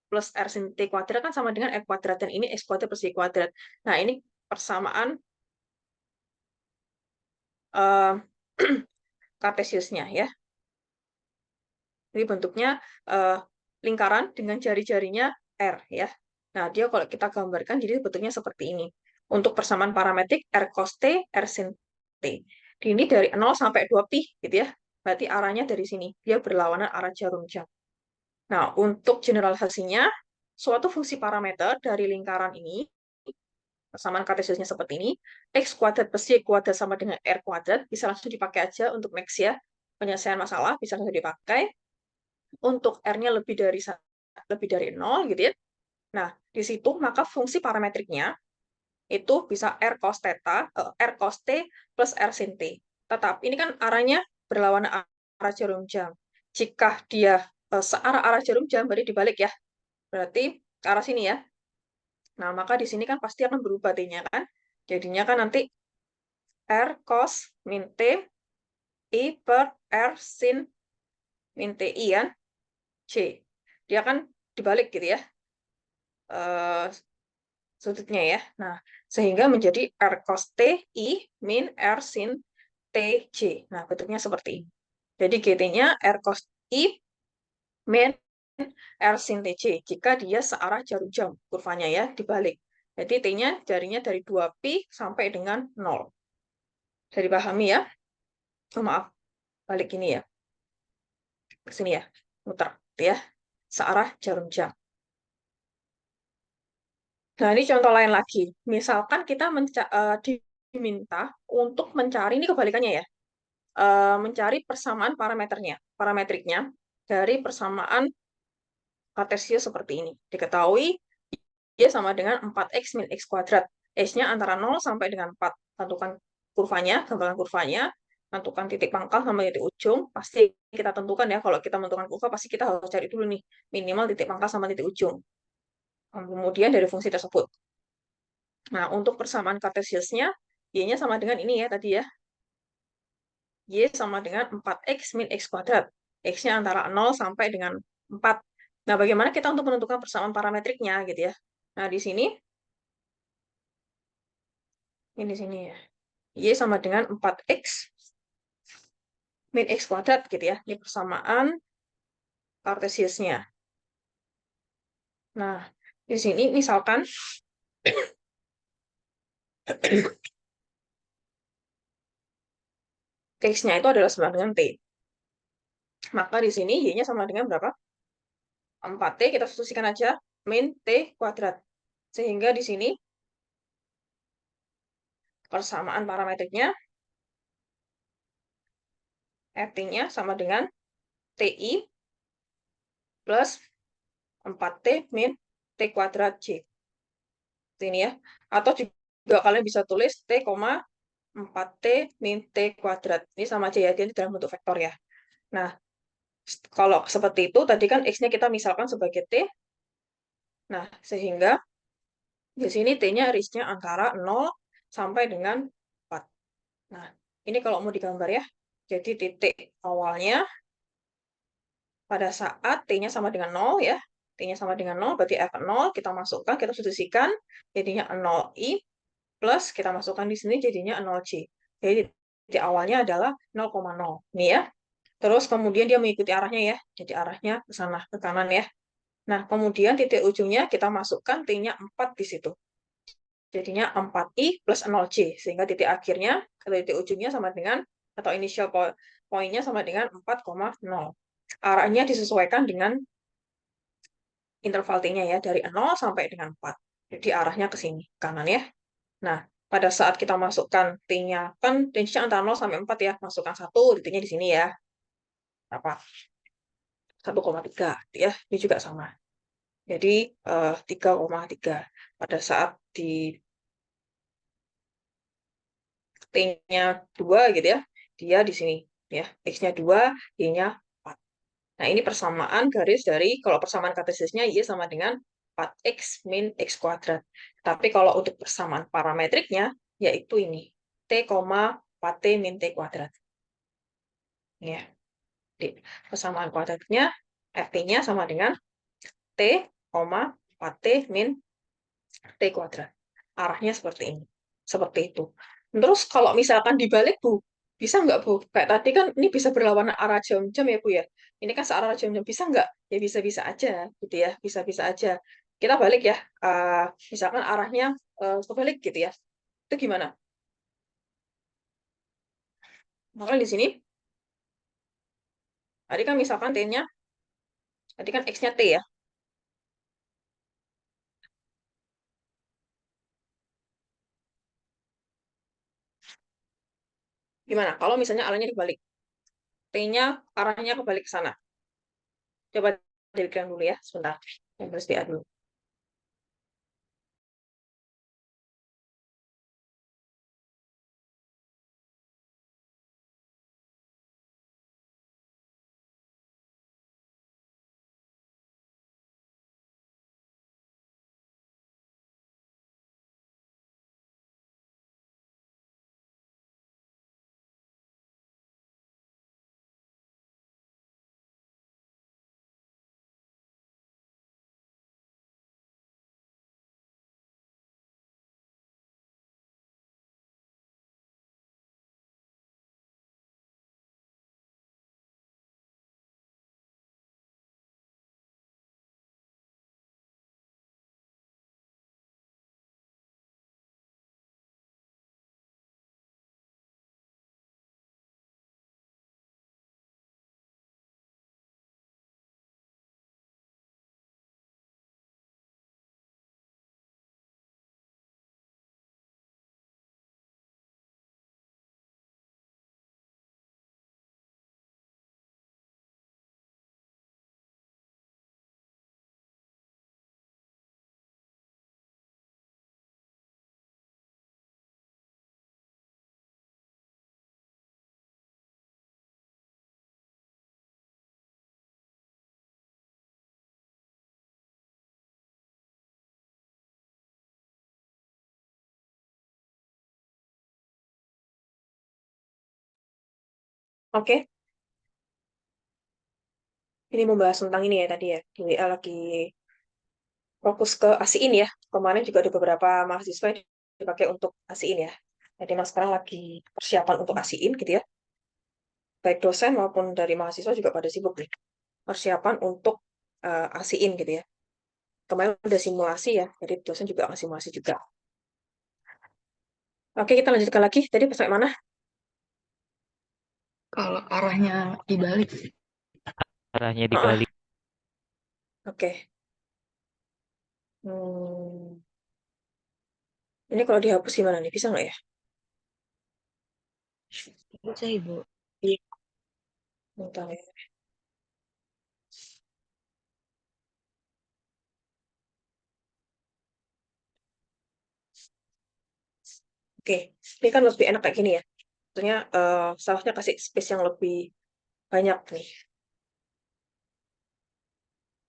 plus R sin T kuadrat kan sama dengan R kuadrat. Dan ini X kuadrat plus Y kuadrat. Nah, ini persamaan kartesiusnya ya. Jadi bentuknya lingkaran dengan jari-jarinya R ya. Nah, dia kalau kita gambarkan jadi bentuknya seperti ini. Untuk persamaan parametrik R cos T, R sin T. Ini dari 0 sampai 2pi gitu ya. Berarti arahnya dari sini. Dia berlawanan arah jarum jam. Nah, untuk generalisasinya, suatu fungsi parameter dari lingkaran ini, persamaan kartesiusnya seperti ini, X kuadrat plus Y kuadrat sama dengan R kuadrat, bisa langsung dipakai aja untuk max ya. Penyelesaian masalah bisa langsung dipakai. Untuk R-nya lebih dari 0 gitu ya. Nah, di situ maka fungsi parametriknya itu bisa R cos theta, R cos T plus R sin T. Tetap ini kan arahnya berlawanan searah jarum jam. Jika dia searah jarum jam, berarti dibalik ya. Berarti ke arah sini ya. Nah, maka di sini kan pasti akan berubah T-nya kan. Jadinya kan nanti R cos min T I per R sin min TI kan. C. Dia kan dibalik gitu ya. Sudutnya ya. Nah, sehingga menjadi R cos T I min R sin TJ. Nah, bentuknya seperti ini. Jadi GT-nya R cos I min R sin TJ. Jika dia searah jarum jam, kurvanya ya, dibalik. Jadi T-nya jarinya dari 2pi sampai dengan 0. Bisa dipahami ya? Oh, maaf, balik ini ya. Ke sini ya, muter. Ya, searah jarum jam. Nah, ini contoh lain lagi. Misalkan kita diminta untuk mencari, ini kebalikannya ya, mencari persamaan parametriknya dari persamaan kartesius seperti ini. Diketahui Y sama dengan 4x min x kuadrat. X-nya antara 0 sampai dengan 4. Tentukan kurvanya, gambaran kurvanya, tentukan titik pangkal sama titik ujung. Pasti kita tentukan ya, kalau kita menentukan kurva, pasti kita harus cari dulu nih, minimal titik pangkal sama titik ujung. Kemudian dari fungsi tersebut. Nah, untuk persamaan kartesiusnya, Y-nya sama dengan ini ya tadi ya. Y sama dengan 4x min x kuadrat. X-nya antara 0 sampai dengan 4. Nah, bagaimana kita untuk menentukan persamaan parametriknya gitu ya. Nah, di sini, ini di sini ya. Y sama dengan 4x min x kuadrat gitu ya. Ini persamaan kartesiusnya. Nah, di sini misalkan x-nya itu adalah sama dengan T. Maka di sini Y-nya sama dengan berapa? 4T, kita substitusikan aja, min T kuadrat. Sehingga di sini persamaan parametriknya Ft-nya sama dengan TI plus 4T min T kuadrat J. Ini ya. Atau juga kalian bisa tulis T, 4T min T kuadrat. Ini sama aja ya, dia dalam bentuk vektor ya. Nah, kalau seperti itu, tadi kan X-nya kita misalkan sebagai T. Nah, sehingga di sini T-nya range-nya antara 0 sampai dengan 4. Nah, ini kalau mau digambar ya. Jadi titik awalnya pada saat T-nya sama dengan 0 ya. T-nya sama dengan 0, berarti F0 kita masukkan, kita substitusikan, jadinya 0I plus kita masukkan di sini jadinya 0J. Jadi titik awalnya adalah 0,0. Ini ya. Terus kemudian dia mengikuti arahnya ya. Jadi arahnya ke sana, ke kanan ya. Nah, kemudian titik ujungnya kita masukkan T-nya 4 di situ. Jadinya 4I plus 0J. Sehingga titik akhirnya, atau titik ujungnya sama dengan, atau initial poinnya sama dengan 4,0. Arahnya disesuaikan dengan interval T-nya ya, dari 0 sampai dengan 4. Jadi arahnya ke sini, kanan ya. Nah, pada saat kita masukkan T-nya, kan range-nya antara 0 sampai 4 ya, masukkan 1, titiknya di sini ya. Apa? 1,3 ya, ini juga sama. Jadi 3,3. Pada saat di T-nya 2 gitu ya, dia di sini ya, X-nya 2, Y-nya 4. Nah, ini persamaan garis dari, kalau persamaan kartesiusnya Y sama dengan 4X min X kuadrat. Tapi kalau untuk persamaan parametriknya, yaitu ini, T, 4T min T kuadrat. Ya. Di persamaan kuadratnya, Ft-nya sama dengan T, 4T min T kuadrat. Arahnya seperti ini. Seperti itu. Terus kalau misalkan dibalik, Bu, bisa nggak, Bu? Kayak tadi kan ini bisa berlawanan arah jam-jam ya, Bu ya. Ini kan searah jam-jam. Bisa nggak? Ya bisa-bisa aja, gitu ya. Bisa-bisa aja. Kita balik ya. Misalkan arahnya kebalik gitu ya. Itu gimana? Maka di sini, tadi kan misalkan T-nya, tadi kan X-nya T ya. Gimana? Kalau misalnya arahnya dibalik. T-nya arahnya kebalik ke sana. Coba dilihat dulu ya, sebentar. Yang harus dulu. Oke. Ini membahas tentang ini ya tadi ya. Di WA lagi fokus ke ASIIN ya. Kemarin juga ada beberapa mahasiswa yang dipakai untuk ASIIN ya. Jadi mas sekarang lagi persiapan untuk ASIIN gitu ya. Baik dosen maupun dari mahasiswa juga pada sibuk nih. Persiapan untuk ASIIN gitu ya. Kemarin udah simulasi ya, jadi dosen juga akan simulasi juga. Oke, kita lanjutkan lagi. Tadi sampai mana? Kalau arahnya dibalik. Arahnya Ah, dibalik. Oke. Hmm. Ini kalau dihapus gimana nih? Bisa nggak ya? Bisa, Ibu. Iya. Bentar ya. Oke, ini kan lebih enak kayak gini ya. Maksudnya seharusnya kasih space yang lebih banyak nih.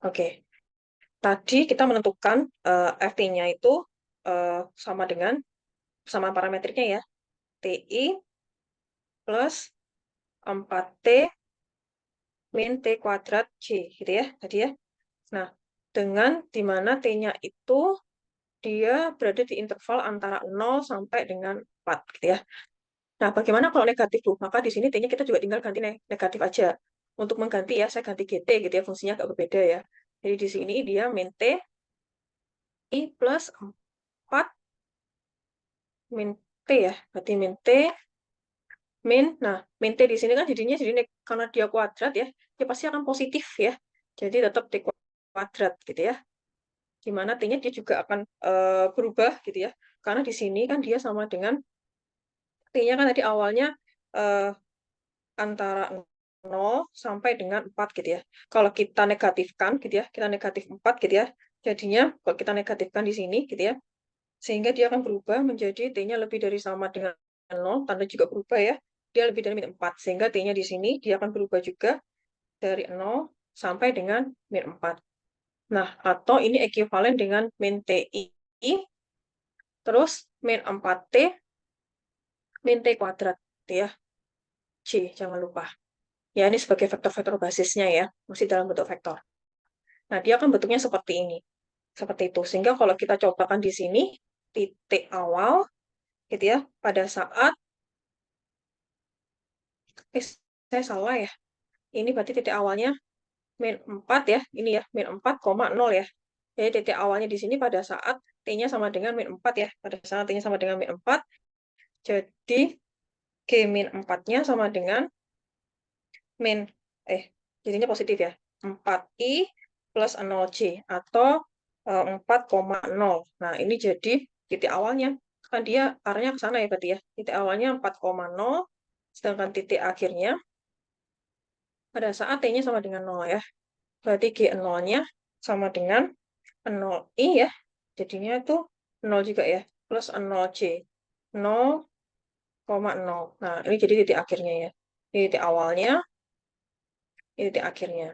Oke, tadi kita menentukan FT-nya itu sama dengan sama parametriknya ya. TI plus 4T min T kuadrat C gitu ya tadi ya. Nah, dengan dimana T-nya itu dia berada di interval antara 0 sampai dengan 4 gitu ya. Nah, bagaimana kalau negatif tuh? Maka di sini T-nya kita juga tinggal ganti negatif aja. Untuk mengganti ya, saya ganti GT gitu ya, fungsinya agak berbeda ya. Jadi di sini dia min T, I plus 4, min T ya. Berarti min T, nah, min T di sini kan jadinya karena dia kuadrat ya, dia pasti akan positif ya. Jadi tetap T kuadrat gitu ya. Di mana T-nya dia juga akan berubah gitu ya. Karena di sini kan dia sama dengan T-nya kan tadi awalnya eh, antara 0 sampai dengan 4 gitu ya. Kalau kita negatifkan gitu ya, kita negatif 4 gitu ya. Jadinya kalau kita negatifkan di sini gitu ya, sehingga dia akan berubah menjadi T-nya lebih dari sama dengan 0, tanda juga berubah ya. Dia lebih dari min 4, sehingga T-nya di sini dia akan berubah juga dari 0 sampai dengan min 4. Nah, atau ini ekuivalen dengan min TI terus min 4T min T kuadrat gitu ya. C, jangan lupa. Ya, ini sebagai vektor-vektor basisnya ya, masih dalam bentuk vektor. Nah, dia kan bentuknya seperti ini. Seperti itu. Sehingga kalau kita cobakan di sini, titik awal, gitu ya, pada saat, saya salah ya. Ini berarti titik awalnya min 4 ya, ini ya, min 4,0 ya. Jadi titik awalnya di sini pada saat T-nya sama dengan min 4 ya. Pada saat T-nya sama dengan min 4, jadi G min 4-nya sama dengan min, jadinya positif ya, 4I plus 0C, atau 4,0. Nah, ini jadi titik awalnya. Kan dia arahnya ke sana ya berarti ya. Titik awalnya 4,0, sedangkan titik akhirnya pada saat T-nya sama dengan 0 ya. Berarti G0-nya sama dengan 0I ya. Jadinya itu 0 juga ya. Plus 0C. 0,0. Nah, ini jadi titik akhirnya ya. Ini titik awalnya, ini titik akhirnya.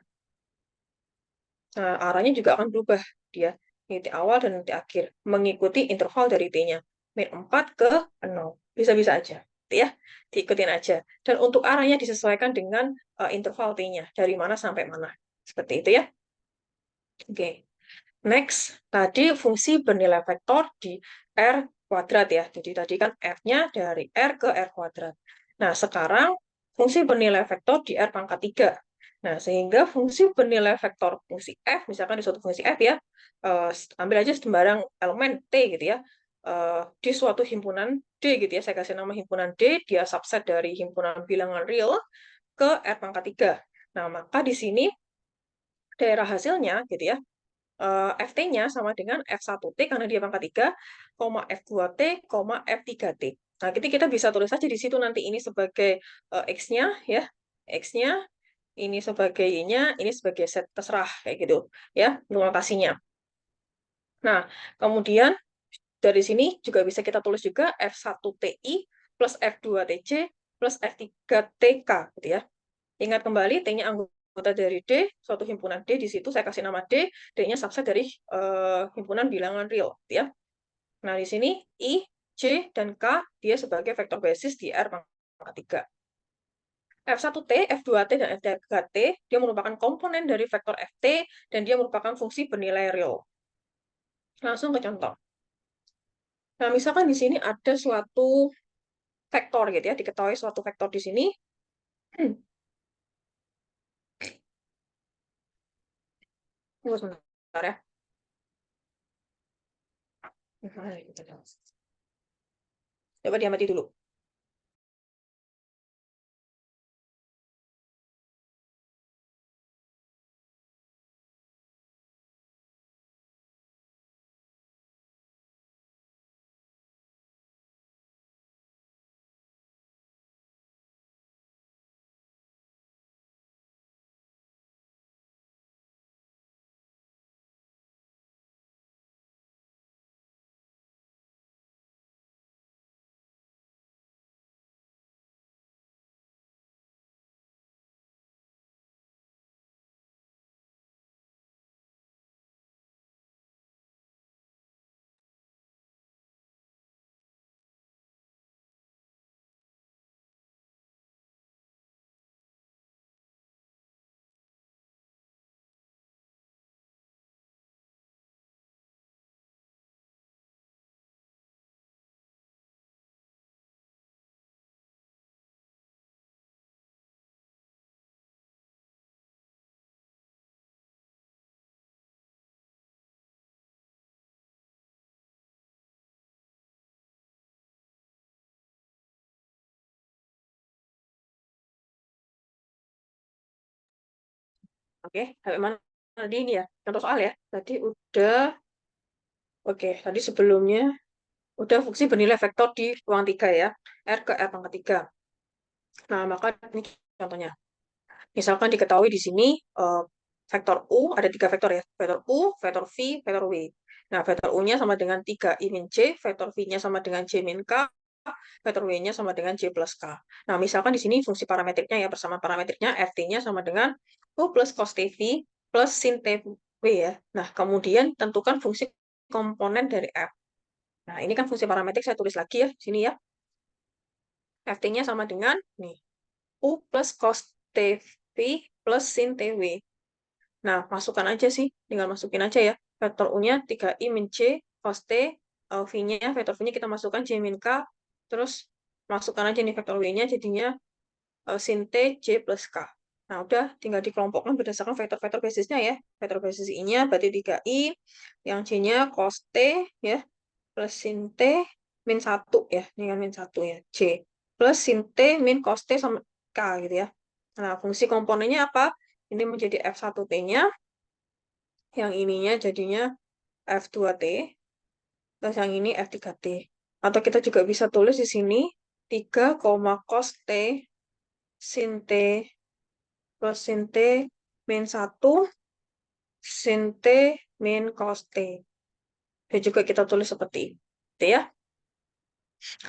Nah, arahnya juga akan berubah dia. Titik awal dan titik akhir. Mengikuti interval dari T-nya. Min 4 ke 0. Bisa-bisa aja. Ya, diikutin aja. Dan untuk arahnya disesuaikan dengan interval T-nya. Dari mana sampai mana. Seperti itu ya. Oke. Next, tadi fungsi bernilai vektor di R kuadrat ya. Jadi tadi kan F-nya dari R ke R kuadrat. Nah, sekarang fungsi bernilai vektor di R pangkat 3. Nah, sehingga fungsi bernilai vektor fungsi F, misalkan di suatu fungsi F ya, ambil aja sembarang elemen T gitu ya, di suatu himpunan D gitu ya, saya kasih nama himpunan D, dia subset dari himpunan bilangan real ke R pangkat 3. Nah, maka di sini daerah hasilnya gitu ya, FT-nya sama dengan F1T karena dia pangkat 3, F2T, F3T. Nah, kita bisa tulis saja di situ nanti ini sebagai X-nya ya, X-nya, ini sebagai Y-nya, ini sebagai set, terserah kayak gitu ya, notasinya. Nah, kemudian dari sini juga bisa kita tulis juga F1TI plus F2TC plus F3TK gitu ya. Ingat kembali, T-nya anggota dari D, suatu himpunan D, di situ saya kasih nama D, D-nya subset dari himpunan bilangan real. Gitu ya. Nah, di sini I, J, dan K, dia sebagai vektor basis di R pangkat 3. F1T, F2T, dan F3T, dia merupakan komponen dari vektor Ft, dan dia merupakan fungsi bernilai real. Langsung ke contoh. Nah, misalkan di sini ada suatu vektor gitu ya, diketahui suatu vektor di sini. Tunggu sebentar ya. Coba dia mati dulu. Oke, sampai mana tadi ini ya? Contoh soal ya. Tadi udah, oke, tadi sebelumnya udah fungsi bernilai vektor di ruang 3 ya. R ke R pangkat 3. Nah, maka ini contohnya. Misalkan diketahui di sini vektor U, ada 3 vektor ya. Vektor U, vektor V, vektor W. Nah, vektor U-nya sama dengan 3I min C, vektor V-nya sama dengan C min K, vektor W-nya sama dengan C plus K. Nah, misalkan di sini fungsi parametriknya ya, persamaan parametriknya Ft-nya sama dengan U plus cos TV plus sin TV ya. Nah, kemudian tentukan fungsi komponen dari F. Nah, ini kan fungsi parametrik saya tulis lagi ya, sini ya. Ft-nya sama dengan, nih, U plus cos TV plus sin TV. Nah, masukkan aja sih, tinggal masukin aja ya. Vektor U-nya 3I min C, cos T, V-nya, vektor V-nya kita masukkan C min K, terus masukkan aja nih vektor W-nya, jadinya sin T, C plus K. Nah, udah tinggal dikelompokkan berdasarkan vektor-vektor basisnya ya. Vektor basis I-nya berarti 3I, yang C-nya cos T, ya, plus sin T, min 1 ya, ini kan min 1 ya, C. Plus sin T, min cos T sama K gitu ya. Nah, fungsi komponennya apa? Ini menjadi F1T-nya, yang ininya jadinya F2T, terus yang ini F3T. Atau kita juga bisa tulis di sini 3, cos T sin T plus sin T min 1 sin T min cos T. Dan juga kita tulis seperti itu ya.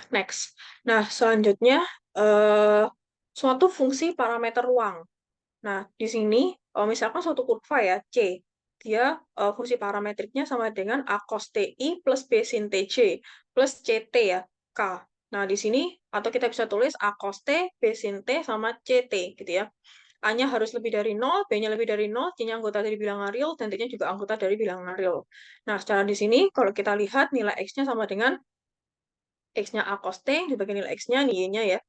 Next. Nah, selanjutnya suatu fungsi parameter ruang. Nah, di sini misalkan suatu kurva ya, C. Dia fungsi parametriknya sama dengan A cos TI plus B sin TJ plus CT ya, K. Nah, di sini atau kita bisa tulis A cos T, B sin T sama CT gitu ya. A-nya harus lebih dari 0, B-nya lebih dari 0, C-nya anggota dari bilangan real, dan T-nya juga anggota dari bilangan real. Nah, secara di sini kalau kita lihat nilai X-nya sama dengan X-nya A cos T, dibagi nilai X-nya, Y-nya ya.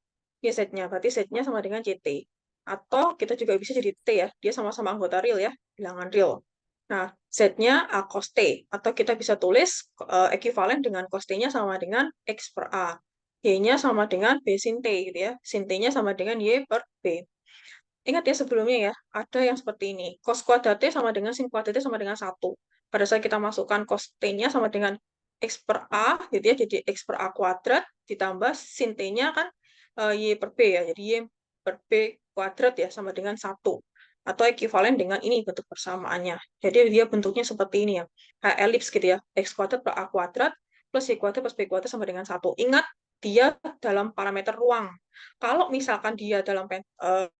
Y Z-nya, berarti Z-nya sama dengan CT. Atau kita juga bisa jadi T ya, dia sama-sama anggota real ya, bilangan real. Nah, Z-nya A cos T, atau kita bisa tulis ekuivalen dengan cos T-nya sama dengan X per A. Y-nya sama dengan B sin T gitu ya, sin T-nya sama dengan Y per B. Ingat ya sebelumnya ya, ada yang seperti ini. Cos kuadrat T sama dengan sin kuadrat T sama dengan 1. Pada saat kita masukkan cos T-nya sama dengan X per A, gitu ya, jadi X per A kuadrat, ditambah sin T-nya kan Y per B ya, jadi Y per B kuadrat ya, sama dengan 1. Atau ekuivalen dengan ini bentuk persamaannya. Jadi dia bentuknya seperti ini ya, kayak elips gitu ya, X kuadrat per A kuadrat, plus Y kuadrat plus B kuadrat sama dengan 1. Ingat, dia dalam parameter ruang. Kalau misalkan dia dalam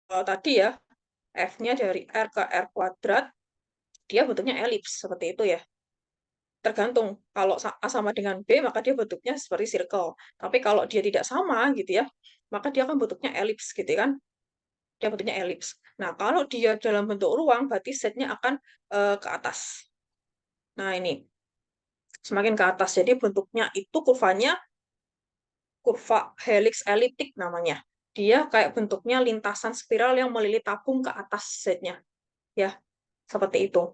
tadi ya, F-nya dari R ke R kuadrat, dia bentuknya elips, seperti itu ya. Tergantung, kalau A sama dengan B, maka dia bentuknya seperti circle. Tapi kalau dia tidak sama, gitu ya, maka dia akan bentuknya elips, gitu kan. dia bentuknya elips. Nah, kalau dia dalam bentuk ruang, berarti setnya akan ke atas. Nah, ini semakin ke atas. Jadi bentuknya itu kurvanya kurva helix eliptik namanya. Dia kayak bentuknya lintasan spiral yang melilit tabung ke atas setnya. Ya, seperti itu.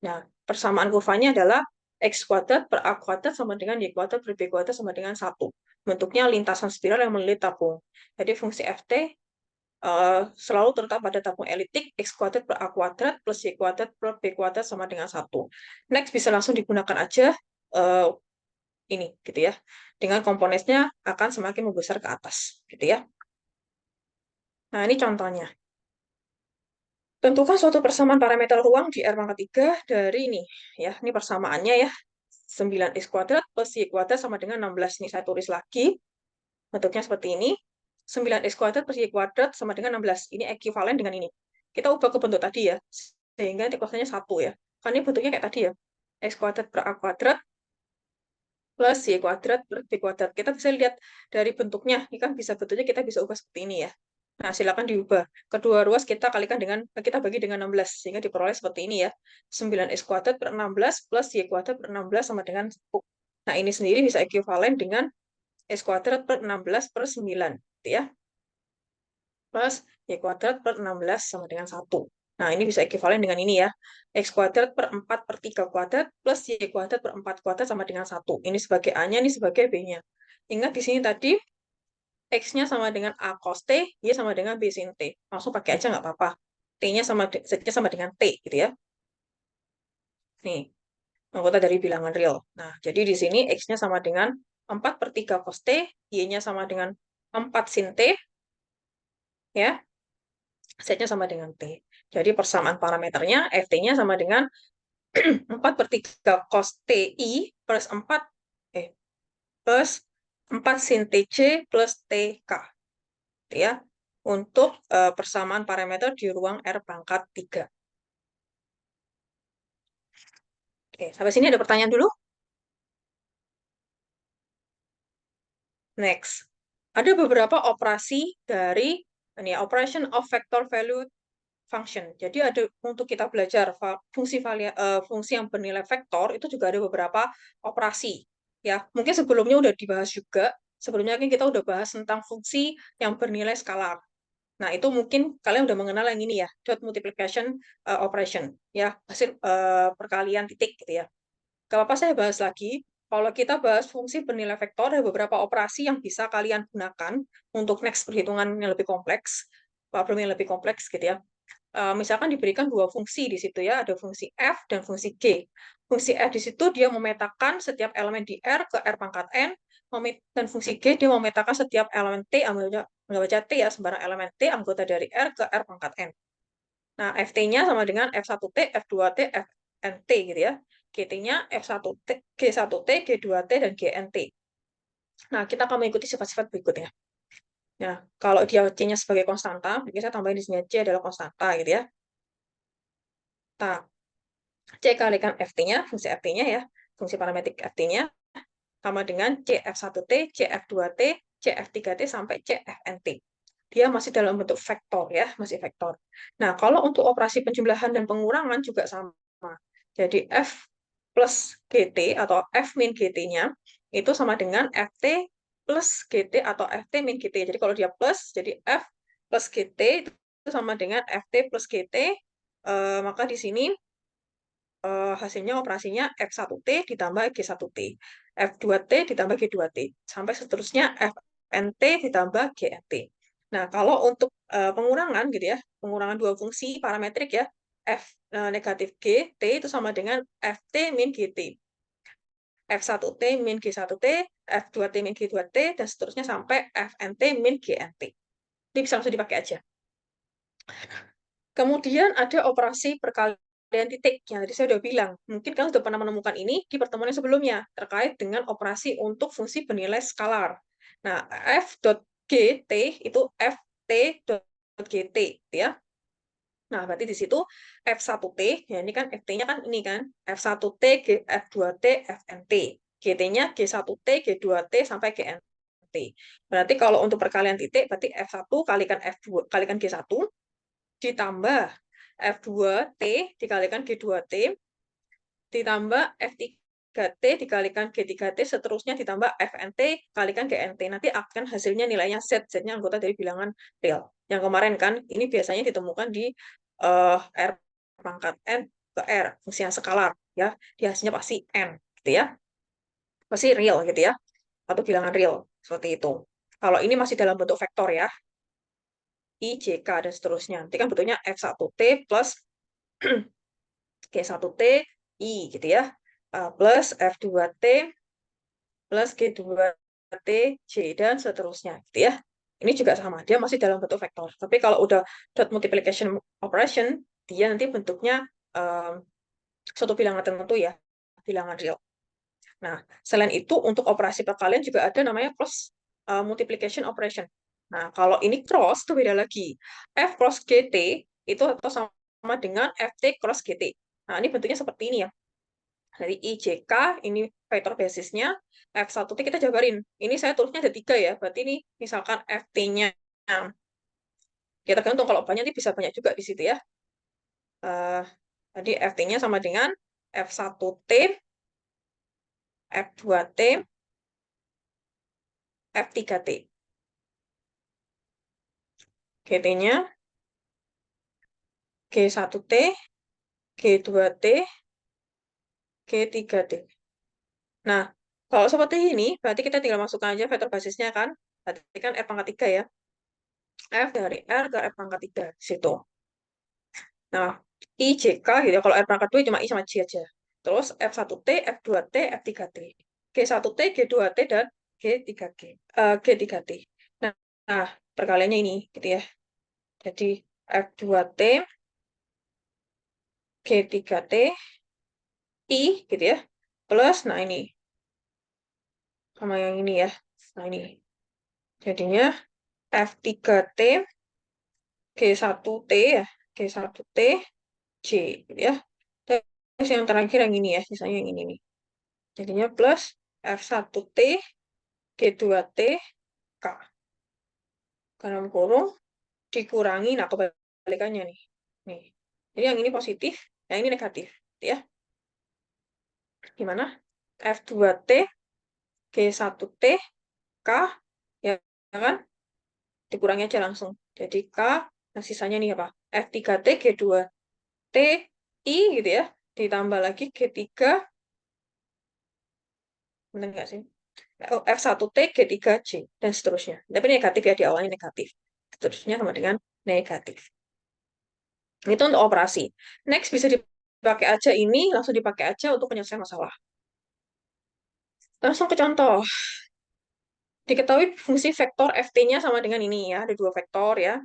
Nah, persamaan kurvanya adalah X kuadrat per A kuadrat sama dengan Y kuadrat per B kuadrat sama dengan 1. Bentuknya lintasan spiral yang melilit tabung. Jadi fungsi Ft selalu terletak pada tabung eliptik X kuadrat per A kuadrat plus Y kuadrat per B kuadrat sama dengan 1. Next, bisa langsung digunakan aja ini, gitu ya. Dengan komponennya akan semakin membesar ke atas, gitu ya. Nah, ini contohnya. Tentukan suatu persamaan parameter ruang di R pangkat 3 dari ini. Ya, ini persamaannya ya. 9x kuadrat plus Y kuadrat sama dengan 16. Ini saya tulis lagi. Bentuknya seperti ini. 9x kuadrat plus Y kuadrat sama dengan 16. Ini ekuivalen dengan ini. Kita ubah ke bentuk tadi ya. Sehingga nanti kuadratnya 1 ya. Kan ini bentuknya kayak tadi ya. X kuadrat per A kuadrat plus Y kuadrat per B kuadrat. Kita bisa lihat dari bentuknya. Ini kan bisa bentuknya kita bisa ubah seperti ini ya. Nah, silakan diubah. Kedua ruas kita kalikan dengan, kita bagi dengan 16. Sehingga diperoleh seperti ini ya. 9x kuadrat per 16 plus Y kuadrat per 16 sama dengan 1. Nah, ini sendiri bisa ekuivalen dengan X kuadrat per 16 per 9. Gitu ya. Plus Y kuadrat per 16 sama dengan 1. Nah, ini bisa ekuivalen dengan ini ya. X kuadrat per 4 per 3 kuadrat plus Y kuadrat per 4 kuadrat sama dengan 1. Ini sebagai A-nya, ini sebagai B-nya. Ingat di sini tadi X-nya sama dengan A cos T, Y sama dengan B sin T. Langsung pakai aja nggak apa-apa. T-nya sama, Z-nya sama dengan T, gitu ya. Nih, anggota dari bilangan real. Nah, jadi di sini X-nya sama dengan 4 per 3 cos T, Y-nya sama dengan 4 sin T, ya. Z-nya sama dengan T. Jadi persamaan parameternya, Ft-nya sama dengan 4 per 3 cos TI plus 4, plus 4 sin TC plus TK. Gitu ya. Untuk persamaan parameter di ruang R pangkat 3. Oke, sampai sini ada pertanyaan dulu? Next. Ada beberapa operasi dari ini operation of vector value function. Jadi ada untuk kita belajar fungsi yang bernilai vektor itu juga ada beberapa operasi. Ya, mungkin sebelumnya udah dibahas juga. Sebelumnya kan kita udah bahas tentang fungsi yang bernilai skalar. Nah, itu mungkin kalian udah mengenal yang ini ya, dot multiplication operation, ya, hasil perkalian titik gitu ya. Gak apa-apa saya bahas lagi. Kalau kita bahas fungsi bernilai vektor, ada beberapa operasi yang bisa kalian gunakan untuk next perhitungan yang lebih kompleks, problem yang lebih kompleks gitu ya. Misalkan diberikan dua fungsi di situ ya, ada fungsi f dan fungsi g. Fungsi f di situ dia memetakan setiap elemen di R ke R pangkat n, dan fungsi g dia memetakan setiap elemen T, ambil baca T ya, sembarang elemen T anggota dari R ke R pangkat n. Nah, ft-nya sama dengan f1t, f2t, fnt gitu ya. Gt-nya f1t, g1t, g2t, dan gnt. Nah, kita akan mengikuti sifat-sifat berikutnya. Nah, kalau dia C-nya sebagai konstanta, mungkin saya tambahin di sini C adalah konstanta gitu ya. Nah, C kalikan ft-nya, fungsi ft-nya ya, fungsi parametrik ft-nya, sama dengan cf1t, cf2t, cf3t, sampai cfnt. Dia masih dalam bentuk vektor ya, masih vektor. Nah, kalau untuk operasi penjumlahan dan pengurangan juga sama. Jadi f plus gt atau f min gt-nya itu sama dengan ft plus gt atau ft min gt. Jadi kalau dia plus, jadi f plus gt itu sama dengan ft plus gt. Maka di sini hasilnya operasinya f1t ditambah g1t, f2t ditambah g2t, sampai seterusnya fnt ditambah gnt. Nah, kalau untuk pengurangan gitu ya, pengurangan dua fungsi parametrik ya, f negatif g, t itu sama dengan ft min gt. F1t min G1t, F2t min G2t, dan seterusnya sampai fnt min gnt. Ini bisa langsung dipakai aja. Kemudian ada operasi perkalian titik yang tadi saya sudah bilang. Mungkin kalian sudah pernah menemukan ini di pertemuan yang sebelumnya terkait dengan operasi untuk fungsi bernilai skalar. Nah, f.gt itu ft.gt ya. Nah, berarti di situ f1t, ya ini kan ft-nya kan ini kan, f1t, f2t, fnt. Gt-nya g1t, g2t, sampai gnt. T. Berarti kalau untuk perkalian titik, berarti F1 kalikan F2 kalikan G1 ditambah F2T dikalikan G2T ditambah F3T dikalikan G3T, seterusnya ditambah FNT kalikan GNT. Nanti akan hasilnya nilainya Z. Z-nya anggota dari bilangan real. Yang kemarin kan, ini biasanya ditemukan di R pangkat N ke R, fungsi yang skalaar. Ya, di hasilnya pasti N, gitu ya. Pasti real, gitu ya. Atau bilangan real, seperti itu. Kalau ini masih dalam bentuk vektor ya, I, J, K, dan seterusnya. Nanti kan bentuknya F1T plus G1T, I, gitu ya. Plus F2T plus G2T, J, dan seterusnya. Gitu ya. Ini juga sama, dia masih dalam bentuk vektor. Tapi kalau udah dot multiplication operation, dia nanti bentuknya suatu bilangan tertentu ya, bilangan real. Nah, selain itu untuk operasi perkalian juga ada namanya cross multiplication operation. Nah, kalau ini cross itu beda lagi. F cross GT itu atau sama dengan FT cross GT. Nah, ini bentuknya seperti ini ya. Dari IJK, ini vektor basisnya, F1T kita jabarin. Ini saya tulisnya ada 3 ya, berarti ini misalkan FT-nya. Ya tergantung, kalau banyak ini bisa banyak juga di situ ya. Jadi FT-nya sama dengan F1T, F2T, F3T. GT-nya G1T, G2T, G3T. Nah, kalau seperti ini, berarti kita tinggal masukkan aja vektor basisnya kan. Berarti kan F pangkat 3 ya. F dari R ke F pangkat 3. Situ. Nah, I, J, K gitu ya. Kalau R pangkat 2 cuma I sama J aja. Terus F1T, F2T, F3T. G1T, G2T, dan G3G. G3T. Nah, perkaliannya ini gitu ya. Jadi F2T, G3T, I gitu ya. Plus, nah ini. Sama yang ini ya. Nah ini. Jadinya F3T, G1T ya. G1T, J gitu ya. Terus yang terakhir yang ini ya. Sisanya yang ini nih. Jadinya plus F1T, G2T, K. Dalam kurung dikurangi, nah kebalikannya nih. Nih. Jadi yang ini positif, yang ini negatif. Ya. Gimana? F2T, G1T, K. Ya kan? Dikurangi aja langsung. Jadi K, nah sisanya nih apa? F3T, G2T, I gitu ya. Ditambah lagi G3, benar nggak sih? F1T, G3J, dan seterusnya. Tapi negatif ya, di awalnya negatif. Seterusnya sama dengan negatif. Itu untuk operasi. Next, bisa dipakai aja ini, langsung dipakai aja untuk penyelesaian masalah. Langsung ke contoh. Diketahui fungsi vektor Ft-nya sama dengan ini ya, ada 2 vektor ya.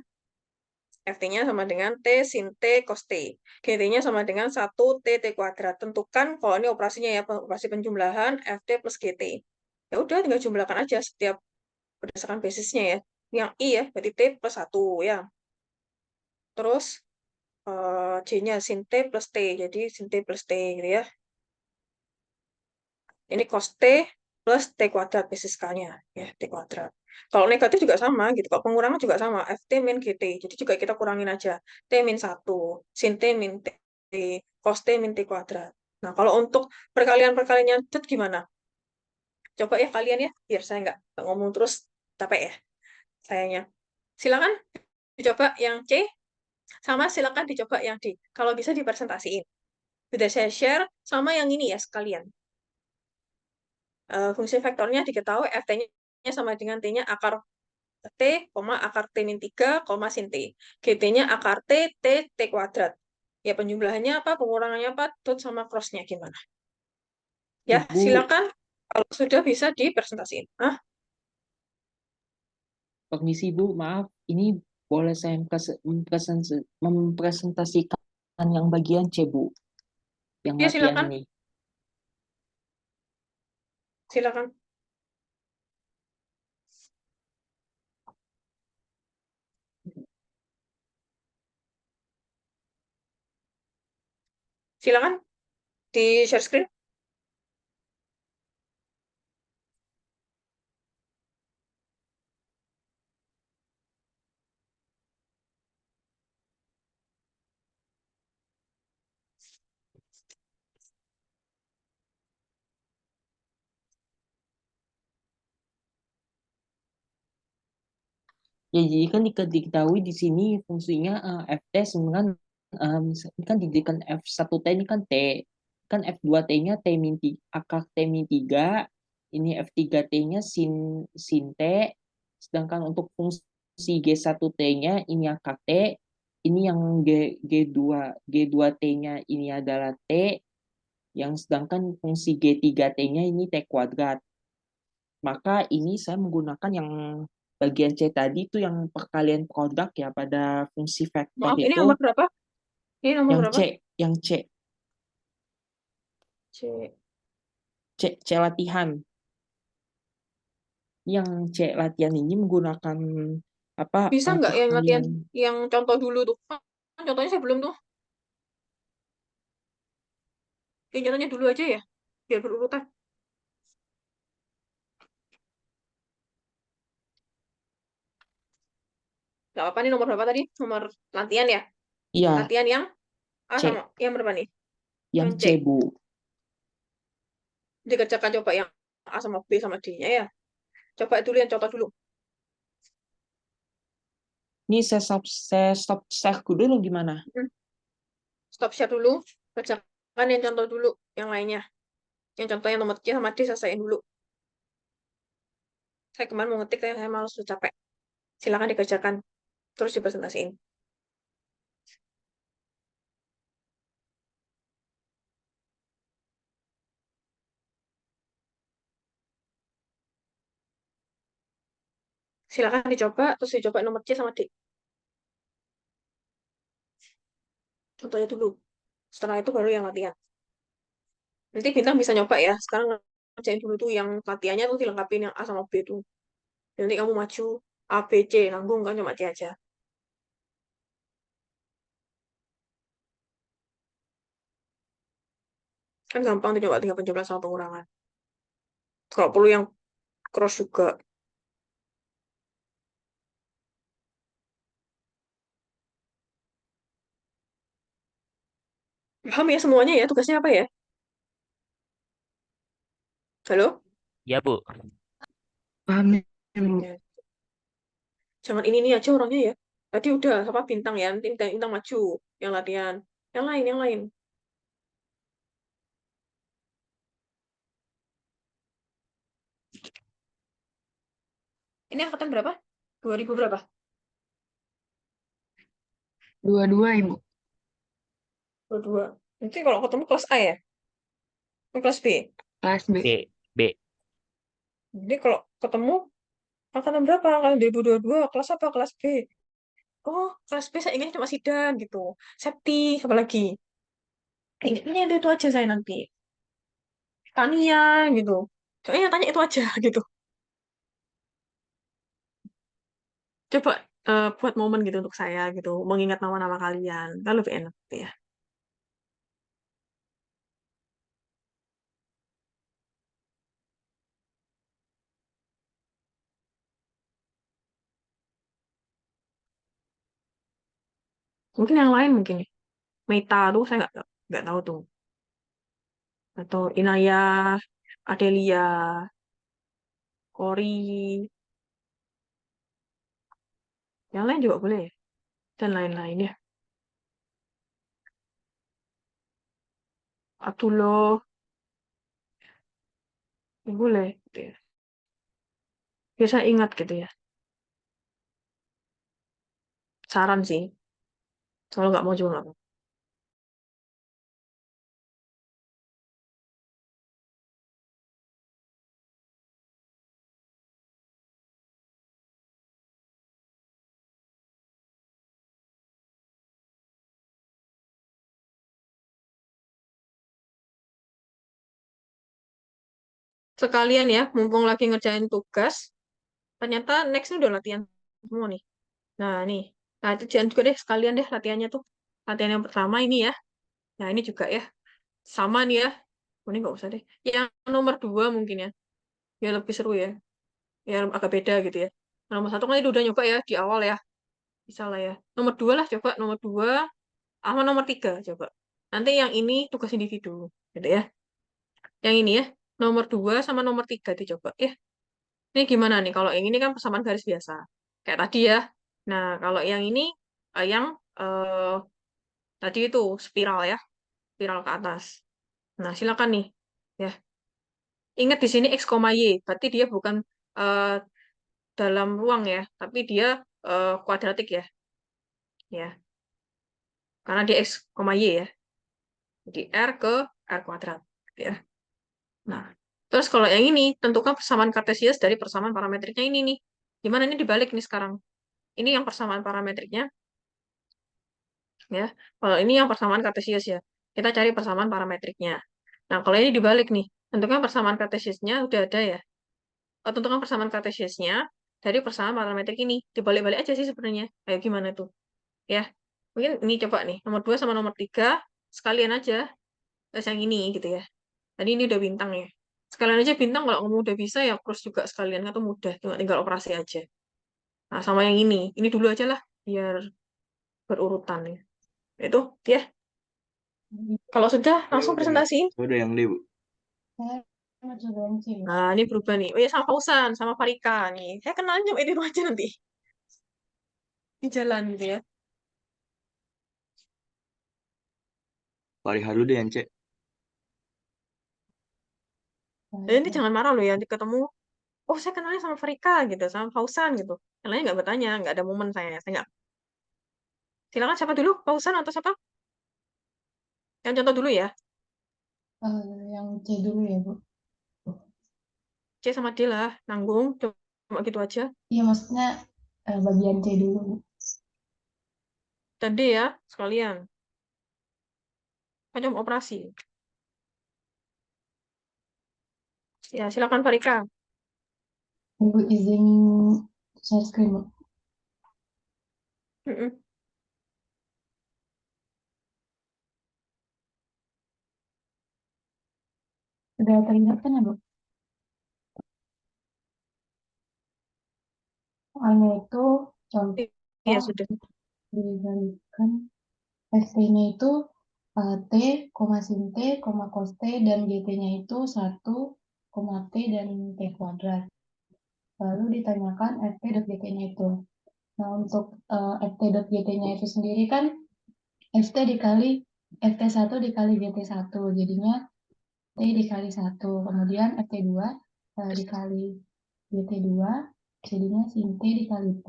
Ft-nya sama dengan T sin T cos T. GT-nya sama dengan 1 T T kuadrat. Tentukan kalau ini operasinya ya, operasi penjumlahan Ft plus GT. Ya udah, tinggal jumlahkan aja setiap berdasarkan basisnya ya. Yang I ya, berarti T plus 1 ya. Terus J-nya sin T plus T, jadi sin T plus T gitu ya. Ini cos T plus T kuadrat basis K-nya, ya, T kuadrat. Kalau negatif juga sama, gitu. Kalau pengurangan juga sama, Ft min GT. Jadi juga kita kurangin aja. T min 1, sin T min T, cos T min T kuadrat. Nah, kalau untuk perkalian-perkaliannya cut gimana? Coba ya kalian ya, biar saya nggak ngomong terus capek ya, sayangnya. Silakan dicoba yang C, sama silakan dicoba yang D. Kalau bisa dipresentasiin. Sudah saya share sama yang ini ya sekalian. Fungsi vektornya diketahui Ft-nya sama dengan T-nya akar T, akar T min 3, sin T. GT-nya akar T, T, T kuadrat. Ya, penjumlahannya apa, pengurangannya apa, dot sama cross-nya gimana. Ya, Ibu, silakan kalau sudah bisa dipresentasiin. permisi Bu, maaf, ini boleh saya mempresentasikan yang bagian C Bu, yang Ya, latihan silakan. ini. Silakan. Silakan di share screen. Ya, jadi kan diketahui di sini fungsinya FT dengan ini kan dijadikan F1T ini kan T. Kan F2T-nya T min 3, akar T min 3. Ini F3T-nya sin T. Sedangkan untuk fungsi G1T-nya ini akar T. Ini yang G2T-nya ini adalah T. Yang sedangkan fungsi G3T-nya ini T kuadrat. Maka ini saya menggunakan yang bagian C tadi itu yang perkalian produk ya pada fungsi vektor Maaf, ini itu nomor berapa? Ini nomor yang berapa? yang C C. C latihan. Yang C latihan ini menggunakan apa Bisa nggak yang latihan perkalian. yang contoh dulu tuh? Kan contohnya saya belum tuh. Yang contohnya dulu aja ya, biar berurutan. Nggak apa-apa nih nomor berapa tadi? Nomor latihan ya? Iya, Latihan yang A sama C yang berapa nih? yang Yang C. C Bu. Dikerjakan coba yang A sama B sama D-nya ya. Coba dulu yang contoh dulu. Ini saya stop share dulu gimana? Hmm. Stop share dulu. Kerjakan yang contoh dulu. Yang lainnya. Yang contoh yang nomor C sama D selesaiin dulu. Saya kemarin mau ngetik, saya malas sudah capek. Silakan dikerjakan. Terus dipresentasiin. Silakan dicoba, terus dicoba nomor C sama D. Contohnya dulu. Setelah itu baru yang latihan. Nanti Bintang bisa nyoba ya. Sekarang ngerjain dulu tuh yang latihannya tuh dilengkapin yang A sama B tuh. Nanti kamu maju A, B, C. Nanggung kan cuma C aja. Kan gampang tuh coba tinggal penjumlahan sama pengurangan. Kalau perlu yang cross juga. Paham ya semuanya ya? Tugasnya apa ya? Halo? Ya, Bu. Paham ya, Bu? Ya. Jangan ini aja orangnya ya. Tadi udah apa Bintang ya. Nanti Bintang maju. Yang latihan. Yang lain, yang lain. Ini angkatan berapa? 2000 berapa? Dua-dua, Ibu. 22. Nanti kalau ketemu kelas A ya? Kelas B. Kelas B. B. B. Jadi kalau ketemu angkatan berapa? Angkatan 2022. Kelas apa? Kelas B. Oh, kelas B saya ingatnya cuma Sidan gitu. Septi, apalagi. Ingatnya itu aja saya nanti. Tania gitu. Soalnya yang tanya itu aja gitu. Coba buat momen gitu untuk saya gitu. Mengingat nama-nama kalian. Kan lebih enak gitu ya. Mungkin yang lain mungkin ya. Meta tuh saya nggak tahu tuh. Atau Inayah, Adelia, Kori. Yang lain juga boleh ya. Dan lain-lain ya. Atullah. Ya boleh gitu ya. Biasa ingat gitu ya. Saran sih. Kalau nggak mau juga nggak apa. Sekalian ya, mumpung lagi ngerjain tugas, ternyata next ini udah latihan semua nih. Nah, nih. Nah, itu jangan juga deh, sekalian deh latihannya tuh. Latihan yang pertama ini ya. Nah, ini juga ya. Sama nih ya. Oh, ini nggak usah deh. Yang nomor 2 mungkin ya. Biar lebih seru ya. Biar agak beda gitu ya. Nomor 1 kan itu udah nyoba ya di awal ya. Bisa lah ya. Nomor 2 lah coba. Nomor 2 sama nomor 3 coba. Nanti yang ini tugas individu. Gitu ya. Yang ini ya. Nomor 2 sama nomor 3 dicoba ya. Ini gimana nih? Kalau yang ini kan persamaan garis biasa. kayak tadi ya. Nah, kalau yang ini yang eh, tadi itu spiral ya, spiral ke atas. Nah, silakan nih. Ya, ingat di sini X, Y, berarti dia bukan eh, dalam ruang ya, tapi dia kuadratik ya. Ya, karena dia X, Y ya. Jadi R ke R kuadrat. Ya. Nah, terus kalau yang ini, tentukan persamaan kartesius dari persamaan parametriknya ini nih. Gimana ini dibalik nih sekarang? Ini yang persamaan parametriknya, ya. Kalau ini yang persamaan kartesius ya. Kita cari persamaan parametriknya. Nah, kalau ini dibalik nih, tentukan persamaan kartesiusnya udah ada ya. Tentukan persamaan kartesiusnya dari persamaan parametrik ini. Dibalik-balik aja sih sebenarnya. Kayak gimana tuh? Ya, mungkin ini coba nih, nomor 2 sama nomor 3 sekalian aja. Terus yang ini gitu ya. Tadi ini udah bintang ya. Sekalian aja bintang kalau kamu udah bisa ya cross juga sekalian atau mudah, tinggal operasi aja. Nah, sama yang ini dulu aja lah biar berurutan ya. Itu ya. Kalau sudah langsung presentasiin. Udah yang D, Bu. Saya mau coba yang C, Bu. Nah, ini berubah nih. Oh ya sama Fausan, sama Farika nih. Saya kenalnya cuma itu aja nanti di jalan gitu ya. Fariha dulu deh yang C. Dan nanti jangan marah loh ya, nanti ketemu. Oh, saya kenalnya sama Farika gitu, sama Fausan gitu. Yang lainnya nggak bertanya, nggak ada momen saya nggak. Silakan siapa dulu, Fausan atau siapa? Yang contoh dulu ya. Yang C dulu ya, Bu. C sama D lah, nanggung. Cuma gitu aja. Iya, maksudnya bagian C dulu, Bu. Dan D ya, sekalian. Macam operasi. Ya, silakan Farika. Ibu izin share screen, Bu. Mm-mm. Udah terlihat kan ya, Bu? Soalnya itu Iya, contoh sudah. diberikan ft-nya itu T, koma sin T, koma cos T, dan GT-nya itu 1, koma T, dan T kuadrat. Lalu ditanyakan ft.gt-nya itu. Nah, untuk ft.gt-nya itu sendiri kan ft dikali ft1 dikali gt1, jadinya T dikali 1. Kemudian ft2 dikali gt2, jadinya sin T dikali T.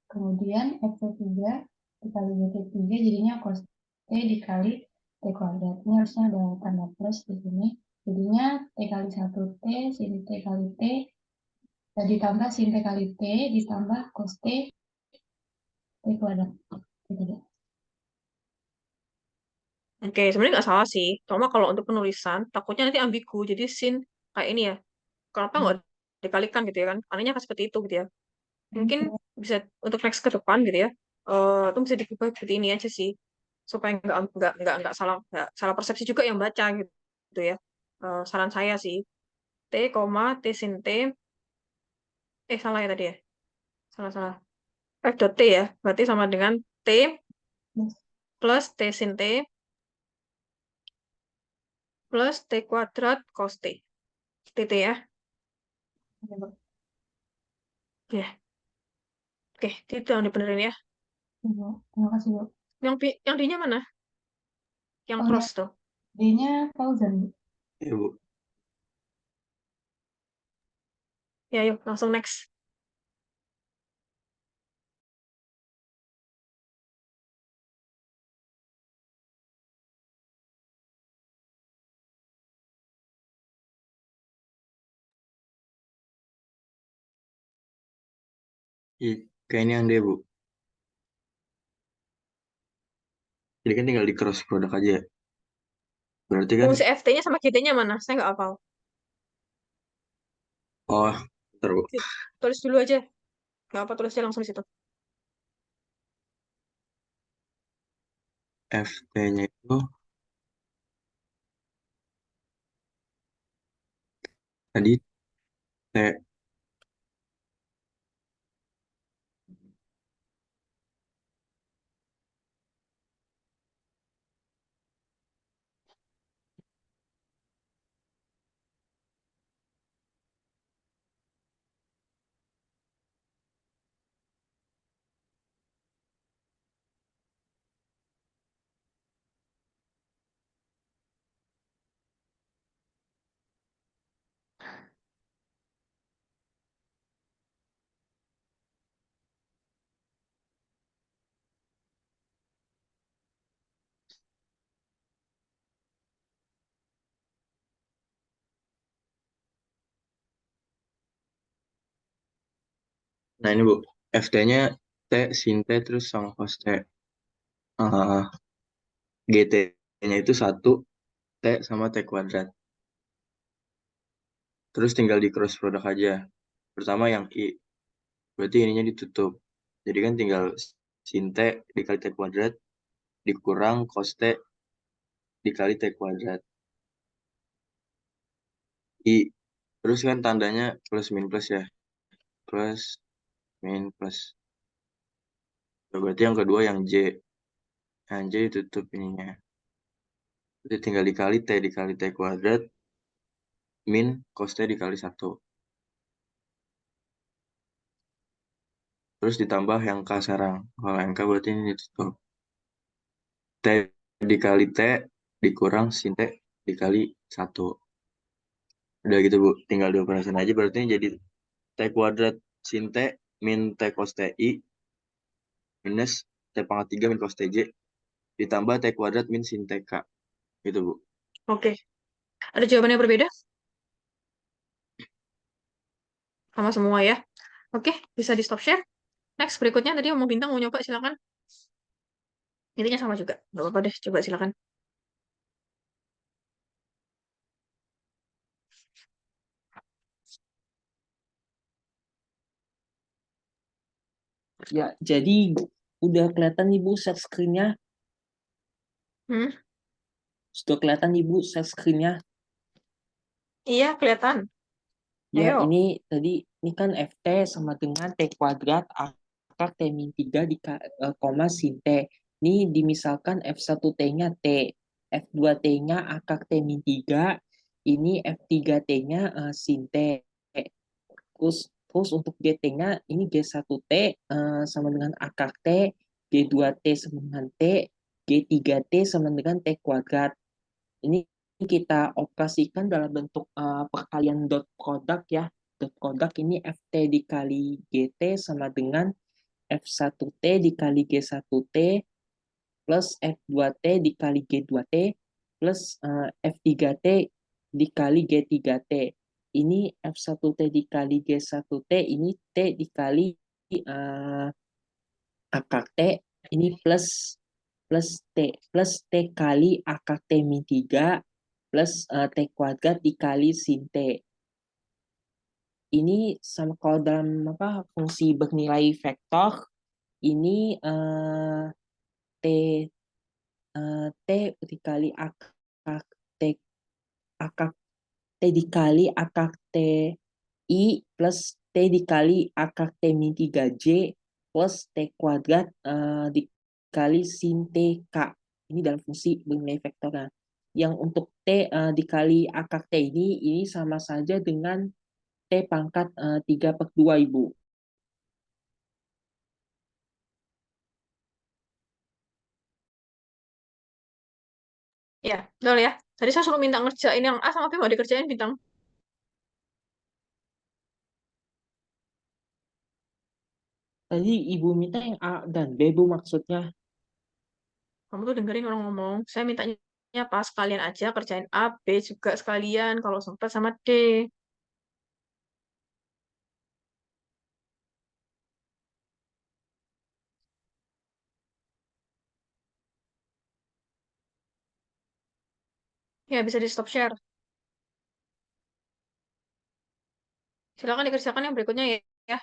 Kemudian ft3 dikali gt3, jadinya cos T dikali T kuadrat. Ini harusnya ada tanda plus di sini. Jadinya T kali 1 T, sin T kali T, ditambah sin T kali T, ditambah cos T, T kuadrat. Gitu deh. Oke, sebenarnya nggak salah sih. Cuma kalau untuk penulisan, takutnya nanti ambigu. Jadi sin kayak ini ya. Kenapa nggak dikalikan gitu ya kan? Anehnya kan seperti itu gitu ya. Mungkin bisa untuk next ke depan gitu ya. Itu bisa diubah seperti ini aja sih. Supaya nggak salah persepsi juga yang baca gitu ya. Saran saya sih. T, T sin T. Salah ya tadi ya. Salah. F dot T ya. Berarti sama dengan T plus T sin T plus T kuadrat cos T. TT ya. Oke, Bu. Ya. Oke, itu yang dibenerin ya. Ibu. Terima kasih, Bu. Yang D-nya mana? Yang Oh, cross tuh. D-nya Fauzan, Bu. Iya, Bu. Ya, yuk langsung next. Iya, kayaknya yang D, Bu. Jadi kan tinggal di cross produk aja ya. Berarti kan, Fungsi FT-nya sama GT-nya mana? Saya nggak hafal. oh, ntar, Bu. Tulis dulu aja. Nggak apa, tulisnya langsung di situ. FT-nya itu tadi T. Nah ini Bu, FT-nya T sin T terus sama cos T. Eh, GT-nya itu 1 T sama T kuadrat. Terus tinggal di cross product aja. Pertama yang I, berarti ininya ditutup. Jadi kan tinggal sin T dikali T kuadrat dikurang cos T dikali T kuadrat. I, terus kan tandanya plus min plus ya. Plus min plus. Berarti yang kedua yang J. Yang J ditutup ininya. Jadi tinggal dikali T kuadrat min cos T dikali 1. Terus ditambah yang K sekarang. Kalau yang K berarti ini ditutup. T dikali T dikurang sin T dikali 1. Udah gitu Bu, tinggal dioperasin aja. Berarti ini jadi T kuadrat sin T min T cos TI minus T pangkat 3 min cos TJ ditambah T kuadrat min sin TK. Gitu Bu. Oke. Ada jawaban yang berbeda? Sama semua ya. Oke, bisa di stop share. Next, berikutnya tadi mau Bintang mau nyoba, silakan. Intinya sama juga. Nggak apa-apa deh, coba silakan. Ya, jadi udah kelihatan Ibu share screen-nya. Hmm? Sudah kelihatan Ibu share screen-nya. Iya, kelihatan. Ya, Ayo. ini tadi ini kan FT sama dengan T kuadrat akar T min 3 koma sin T. Ini dimisalkan F1T-nya T, F2T-nya akar T min 3, ini F3T-nya sin T. Terus untuk GT-nya ini G1T sama dengan akar T, G2T sama dengan T, G3T sama dengan T kuadrat. Ini kita operasikan dalam bentuk perkalian dot product ya. Dot product ini FT dikali GT sama dengan F1T dikali G1T plus F2T dikali G2T plus F3T dikali G3T. Ini F1T dikali G1T, ini T dikali akar T, ini plus T kali akar T min 3 plus T kuadrat dikali sin T. Ini sama kalau dalam fungsi bernilai vektor, ini T T dikali akar T akar T dikali akar T I plus T dikali akar T min 3J plus T kuadrat dikali sin TK. Ini dalam fungsi bernilai vektornya. Yang untuk T dikali akar T ini sama saja dengan T pangkat 3/2, Ibu. Ya, betul ya. Tadi saya suruh minta ngerjain yang A sama B, mau dikerjain Bintang. Tadi Ibu minta yang A dan B, Bu, maksudnya. Kamu tuh dengerin orang ngomong. Saya mintanya pas sekalian aja kerjain A, B juga sekalian kalau sempat sama D. Ya, bisa di stop share. Silakan dikerjakan yang berikutnya ya.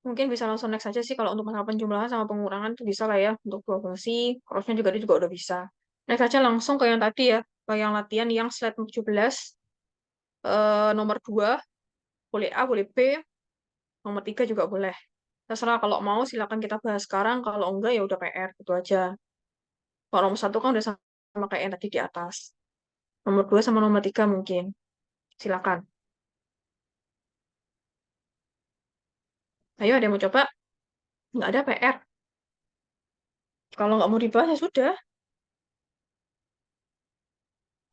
Mungkin bisa langsung next aja sih kalau untuk masalah penjumlahan sama pengurangan itu bisa lah ya untuk dua fungsi. Crossnya juga dia juga udah bisa. Next aja langsung ke yang tadi ya, ke yang latihan yang slide 17 nomor 2 boleh A, boleh B, nomor 3 juga boleh. Terserah kalau mau silakan kita bahas sekarang, kalau enggak ya udah PR gitu aja. Kalau nomor 1 kan udah sama kayak yang tadi di atas. Nomor 2 sama nomor 3 mungkin. Silakan. Ayo ada yang mau coba? Nggak ada PR. Kalau nggak mau dibahas ya sudah.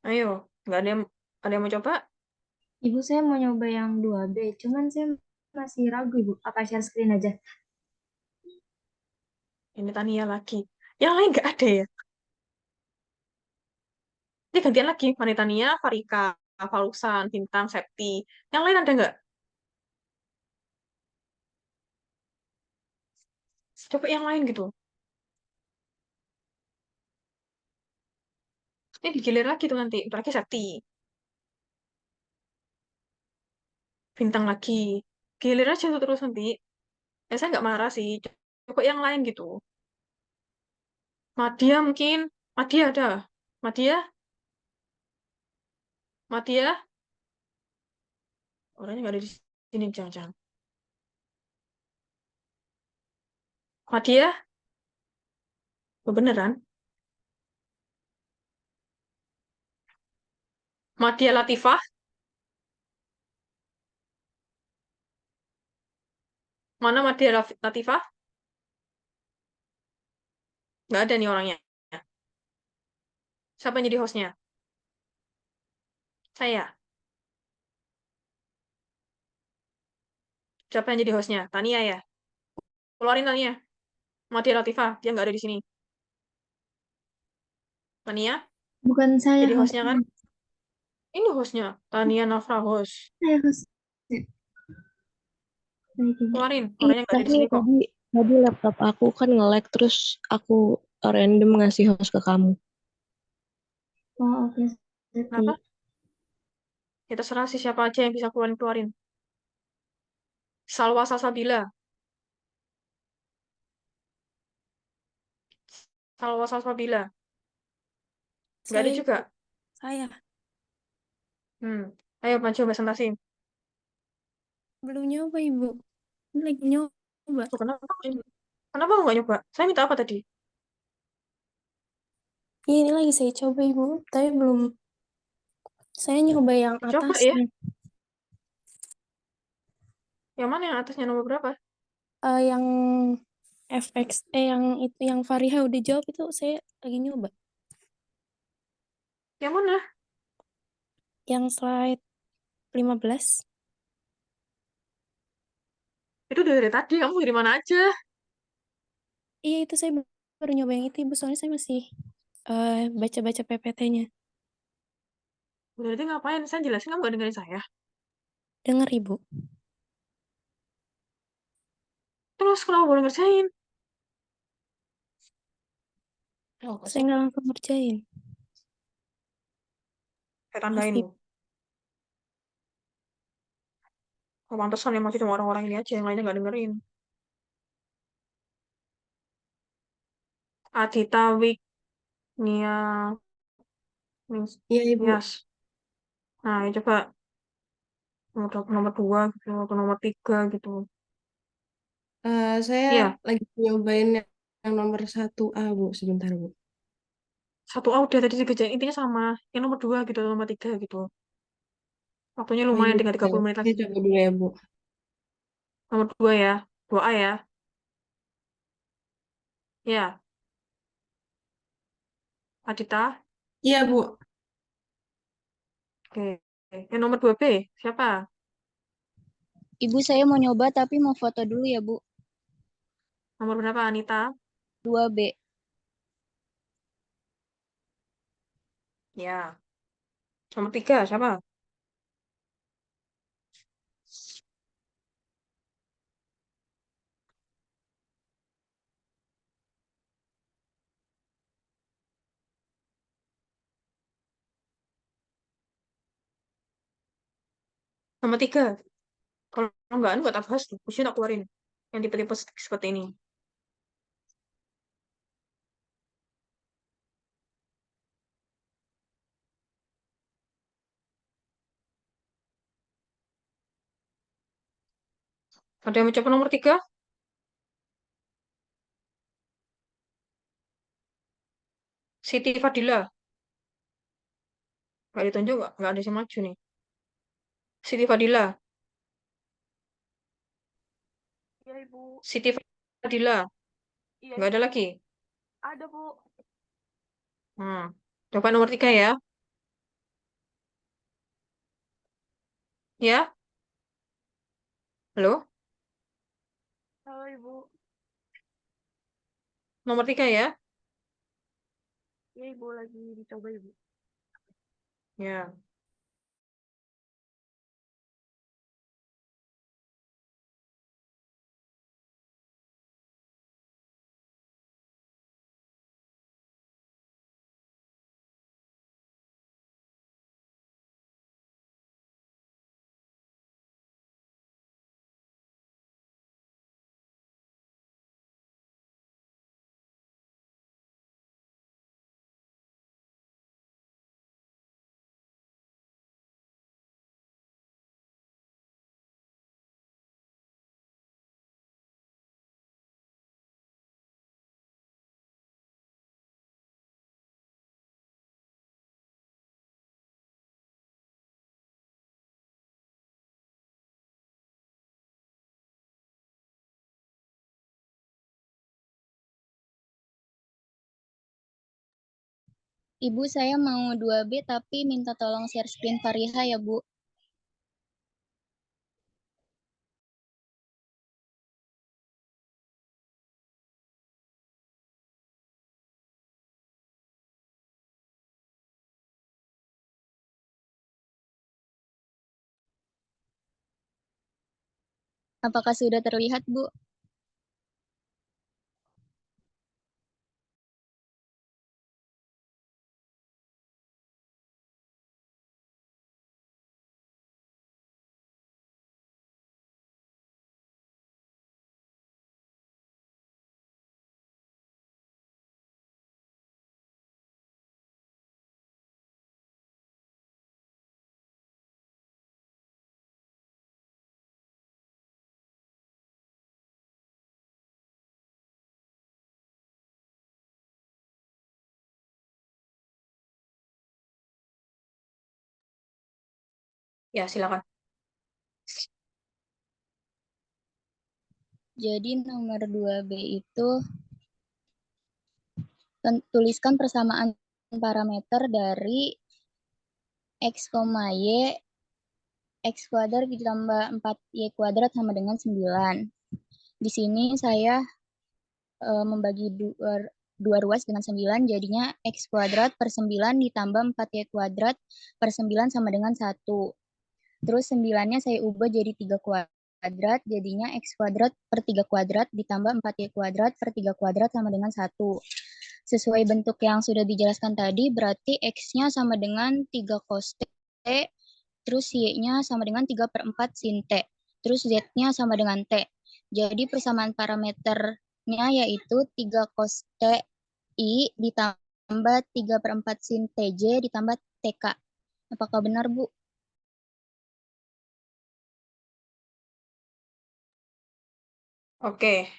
Ayo, nggak ada yang mau coba? Ibu, saya mau nyoba yang 2B, cuman saya masih ragu, Ibu. Apa share screen aja? Ini Tania lagi. Yang lain nggak ada ya? Ini gantian lagi. Manitania, Farika, Falusan, Bintang, Septi. Yang lain ada nggak? Coba yang lain gitu. Ini digilir lagi tuh nanti. Berarti sakti. Bintang lagi. Gilir aja tuh terus nanti. Saya nggak marah sih. Coba yang lain gitu. Madia mungkin. Madia ada. Madia? Madia? Orangnya nggak ada di sini. Jangan-jangan. Madia? Oh, beneran? Madia Latifah? Mana Madia Latifah? Nggak ada nih orangnya. Siapa yang jadi hostnya? Saya. Siapa yang jadi hostnya? Tania ya? Keluarin Tania. Madia Latifah. Dia nggak ada di sini. Tania? Bukan saya Jadi hostnya kan? hostnya. Ini hostnya. Tania Nafra host. Saya hostnya. Baik, Ibu. Keluarin. Ih, Orangnya nggak ada di tapi sini kok. tadi laptop aku kan nge-lag terus aku random ngasih host ke kamu. Oh, oke. Sakti. Kenapa? Ya terserah sih siapa aja yang bisa keluarin-keluarin. Salwa Salsabila. Salwa Salsabila. Nggak ada Saya, juga. saya Ayo maju presentasi. belum nyoba Ibu. Ini lagi nyoba. Tuh, kenapa? Kenapa nggak nyoba? Saya minta apa tadi? Iya, ini lagi saya coba Ibu, tapi belum. Saya nyoba yang Coba ya. atasnya. Yang mana yang atasnya nomor berapa? Yang FX, yang itu yang Fariha udah jawab itu saya lagi nyoba. Yang mana? Yang slide 15. Itu dari tadi. Kamu dari mana aja? Iya, itu saya baru nyoba yang itu Ibu, soalnya saya masih baca-baca PPT-nya. Berarti ngapain? Saya jelasin kamu nggak dengerin saya. Dengar Ibu. Terus kenapa boleh ngerjain? Oh, Saya nggak langsung ngerjain. saya Maaf tandain. Ibu. Oh, pantesan yang masih cuma orang-orang ini aja. Yang lainnya nggak dengerin. Adita Wignia Iya Ibu. Nias. Nah, ya coba nomor 2 gitu, atau nomor 3 gitu. Saya Iya, lagi nyobain yang nomor 1A, Bu. Sebentar, Bu. satu A udah tadi dikerjain. Intinya sama. Yang nomor 2 gitu, nomor 3 gitu. Waktunya Oh iya, lumayan, tinggal 30 menit saya lagi. coba dulu ya, Bu. Nomor 2 ya. 2A ya. Ya, Adita. Iya, Bu. Oke. Yang nomor 2B, siapa? Ibu, saya mau nyoba tapi mau foto dulu ya, Bu. Nomor berapa, Anita? 2B. Ya. Nomor 3, siapa? Nomor 3. Kalau enggak, buat tak bahas tuh. Mesti tak keluarin. Yang tipe-tipe seperti ini. Ada yang mencoba nomor 3? Siti Fadila. Nggak ditunjuk, nggak ada yang maju nih. Siti Fadila. Iya, Ibu. Siti Fadila. Iya, Nggak ada Ibu. lagi. Ada, Bu. Coba nomor 3 ya. Ya, halo? Halo, Ibu. Nomor 3 ya. Iya, Ibu. Lagi dicoba, Ibu. Ya. Ibu, saya mau 2B tapi minta tolong share screen Fariha ya, Bu. Apakah sudah terlihat, Bu? Ya, silakan. Jadi nomor 2B itu tuliskan persamaan parameter dari X, Y, X kuadrat ditambah 4Y kuadrat sama dengan 9. Di sini saya membagi dua ruas dengan 9, jadinya X kuadrat per 9 ditambah 4Y kuadrat per 9 sama dengan 1. Terus 9-nya saya ubah jadi 3 kuadrat, jadinya X kuadrat per 3 kuadrat ditambah 4Y kuadrat per 3 kuadrat sama dengan 1. Sesuai bentuk yang sudah dijelaskan tadi, berarti X-nya sama dengan 3 cos T, terus Y-nya sama dengan 3 per 4 sin T, terus Z-nya sama dengan T. Jadi persamaan parameternya yaitu 3 cos T I ditambah 3 per 4 sin TJ ditambah TK. Apakah benar, Bu? Oke,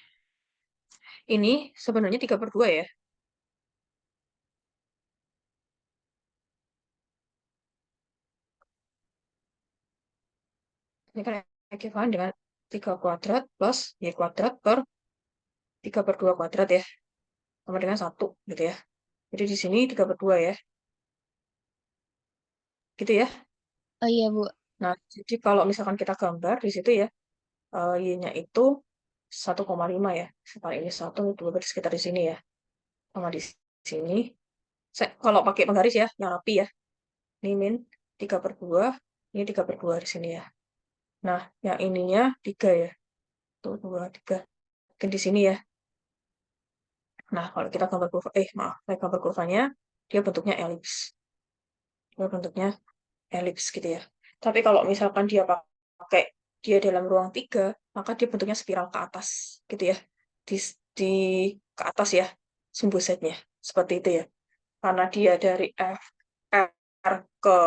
ini sebenarnya 3/2 ya. Ini kan ekuivalen dengan 3 kuadrat plus Y kuadrat per 3/2 kuadrat ya. Sama dengan 1 gitu ya. Jadi di sini 3/2 ya. Gitu ya. Oh iya, Bu. Nah, jadi kalau misalkan kita gambar di situ ya, Y-nya itu 1,5 ya. Sekarang ini 1, 2, berarti sekitar di sini ya. Sama di sini. Kalau pakai penggaris ya, yang rapi ya. Ini min 3/2, ini 3/2 di sini ya. Nah, yang ininya 3 ya. Tuh, 2, 3. Mungkin di sini ya. Nah, kalau kita gambar kurva, saya gambar kurvanya, dia bentuknya elips. Dia bentuknya elips gitu ya. Tapi kalau misalkan dia pakai dia dalam ruang 3, maka dia bentuknya spiral ke atas gitu ya. Di ke atas ya, sumbu setnya. Seperti itu ya. Karena dia dari R ke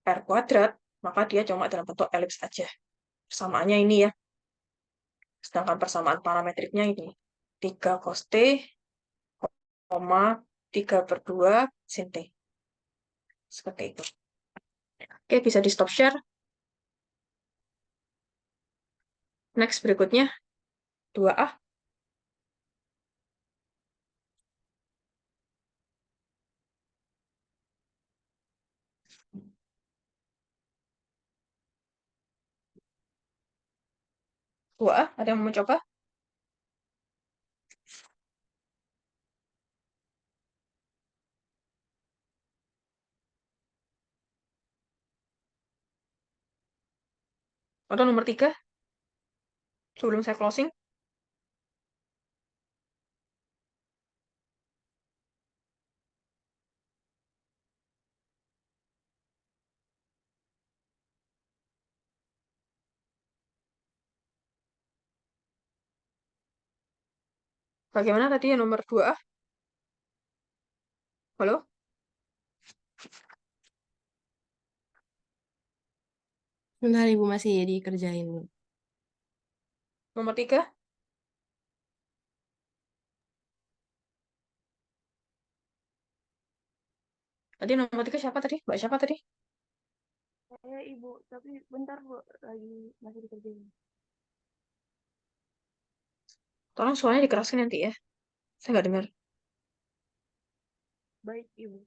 R kuadrat, maka dia cuma dalam bentuk elips aja. Persamaannya ini ya. Sedangkan persamaan parametriknya ini. 3 cos T, 3/2 sin T. Seperti itu. Oke, bisa di stop share. Next berikutnya, 2A. Ada yang mau mencoba? Atau nomor 3, sebelum saya closing. Bagaimana tadi yang nomor 2A? Halo? Bentar Ibu masih dikerjain. Nomor 3? Tadi nomor 3 siapa tadi? Mbak siapa tadi? Saya Ibu, tapi bentar Bu, lagi masih dikerjain. Tolong suaranya dikerasin nanti ya. Saya nggak dengar. Baik Ibu.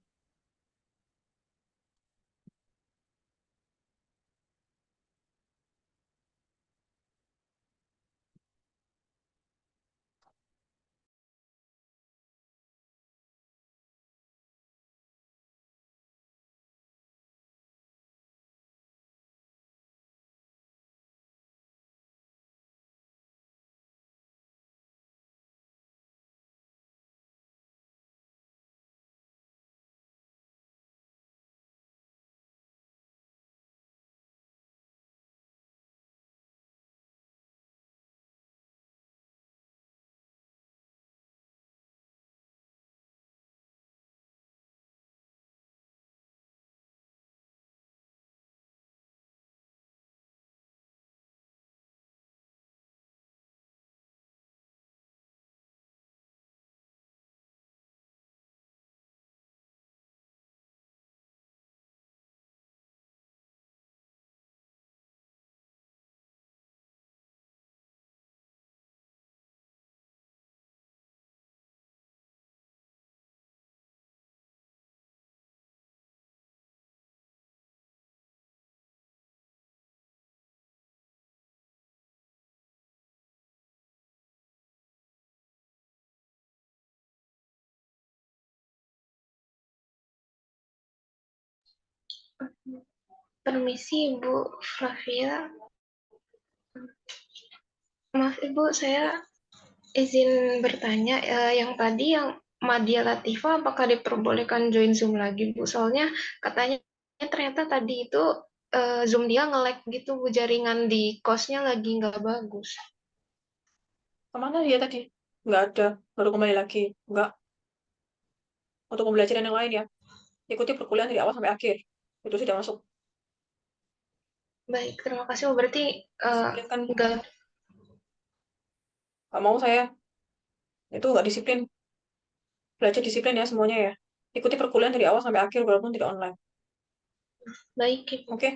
Permisi Ibu Flavia. Maaf Ibu, saya izin bertanya, yang tadi yang Madia Latifa apakah diperbolehkan join Zoom lagi Bu? Soalnya katanya ternyata tadi itu Zoom dia nge-lag gitu Bu, jaringan di kosnya lagi nggak bagus. Kemana dia tadi? Nggak ada, baru kembali lagi. Nggak, untuk pembelajaran yang lain ya. Ikuti perkuliahan dari awal sampai akhir. Itu sudah masuk. Baik, terima kasih Bu. Berarti Disiplin kan, nggak nggak mau saya. Itu nggak disiplin. Belajar disiplin ya semuanya ya. Ikuti perkuliahan dari awal sampai akhir walaupun tidak online. baik Ibu. Oke,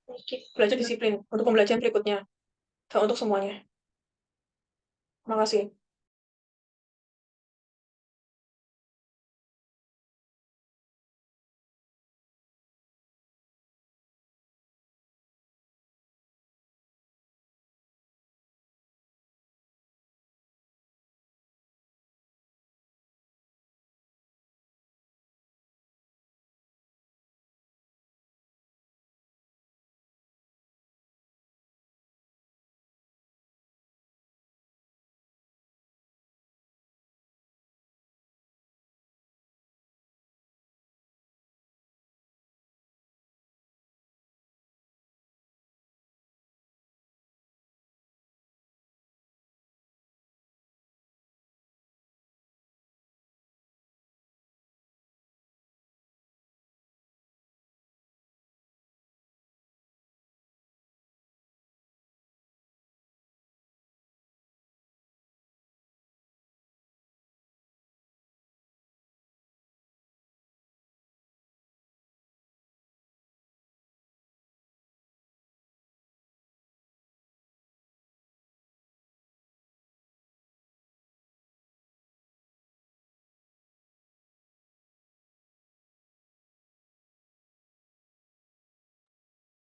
Baik, Ibu. belajar disiplin untuk pembelajaran berikutnya. Dan untuk semuanya. Terima kasih.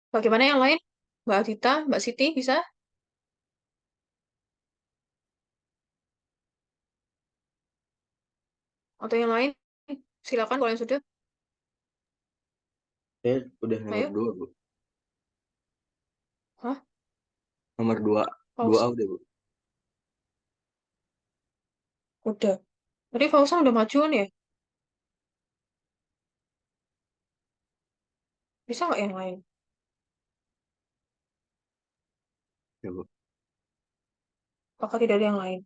Bagaimana yang lain? Mbak Adita, Mbak Siti, bisa? Atau yang lain? Silakan kalau yang sudah. Saya udah nomor Ayo. 2, Bu. Hah? Nomor 2. Paus. 2A udah, Bu. Udah. Tadi Fauzan udah majuan ya? Bisa nggak yang lain? Ya, Bu. Apakah tidak ada yang lain?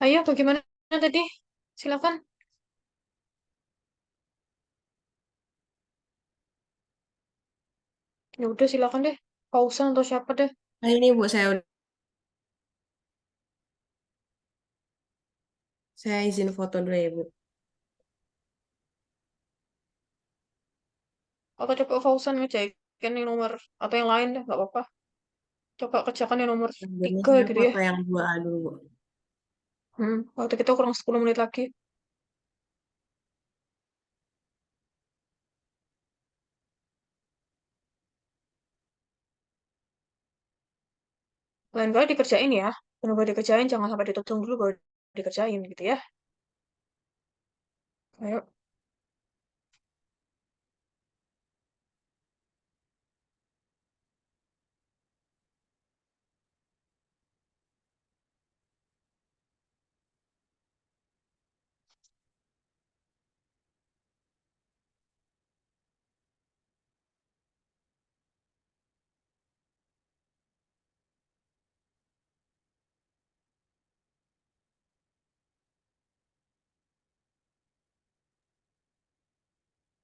Ayo, bagaimana tadi? Silakan. Ya udah, silakan deh. Fauzan atau siapa deh. Nah, ini Bu, saya izin foto dulu ya Bu. Atau coba Fauzan ngecekin yang nomor atau yang lain deh, nggak apa-apa. Coba kerjakan yang nomor Sebenarnya 3 saya gitu ya. foto yang 2A dulu Bu. Waktu kita kurang 10 menit lagi. Lain kali dikerjain ya. Benar-benar dikerjain, jangan sampai ditutung dulu baru dikerjain gitu ya. Ayo.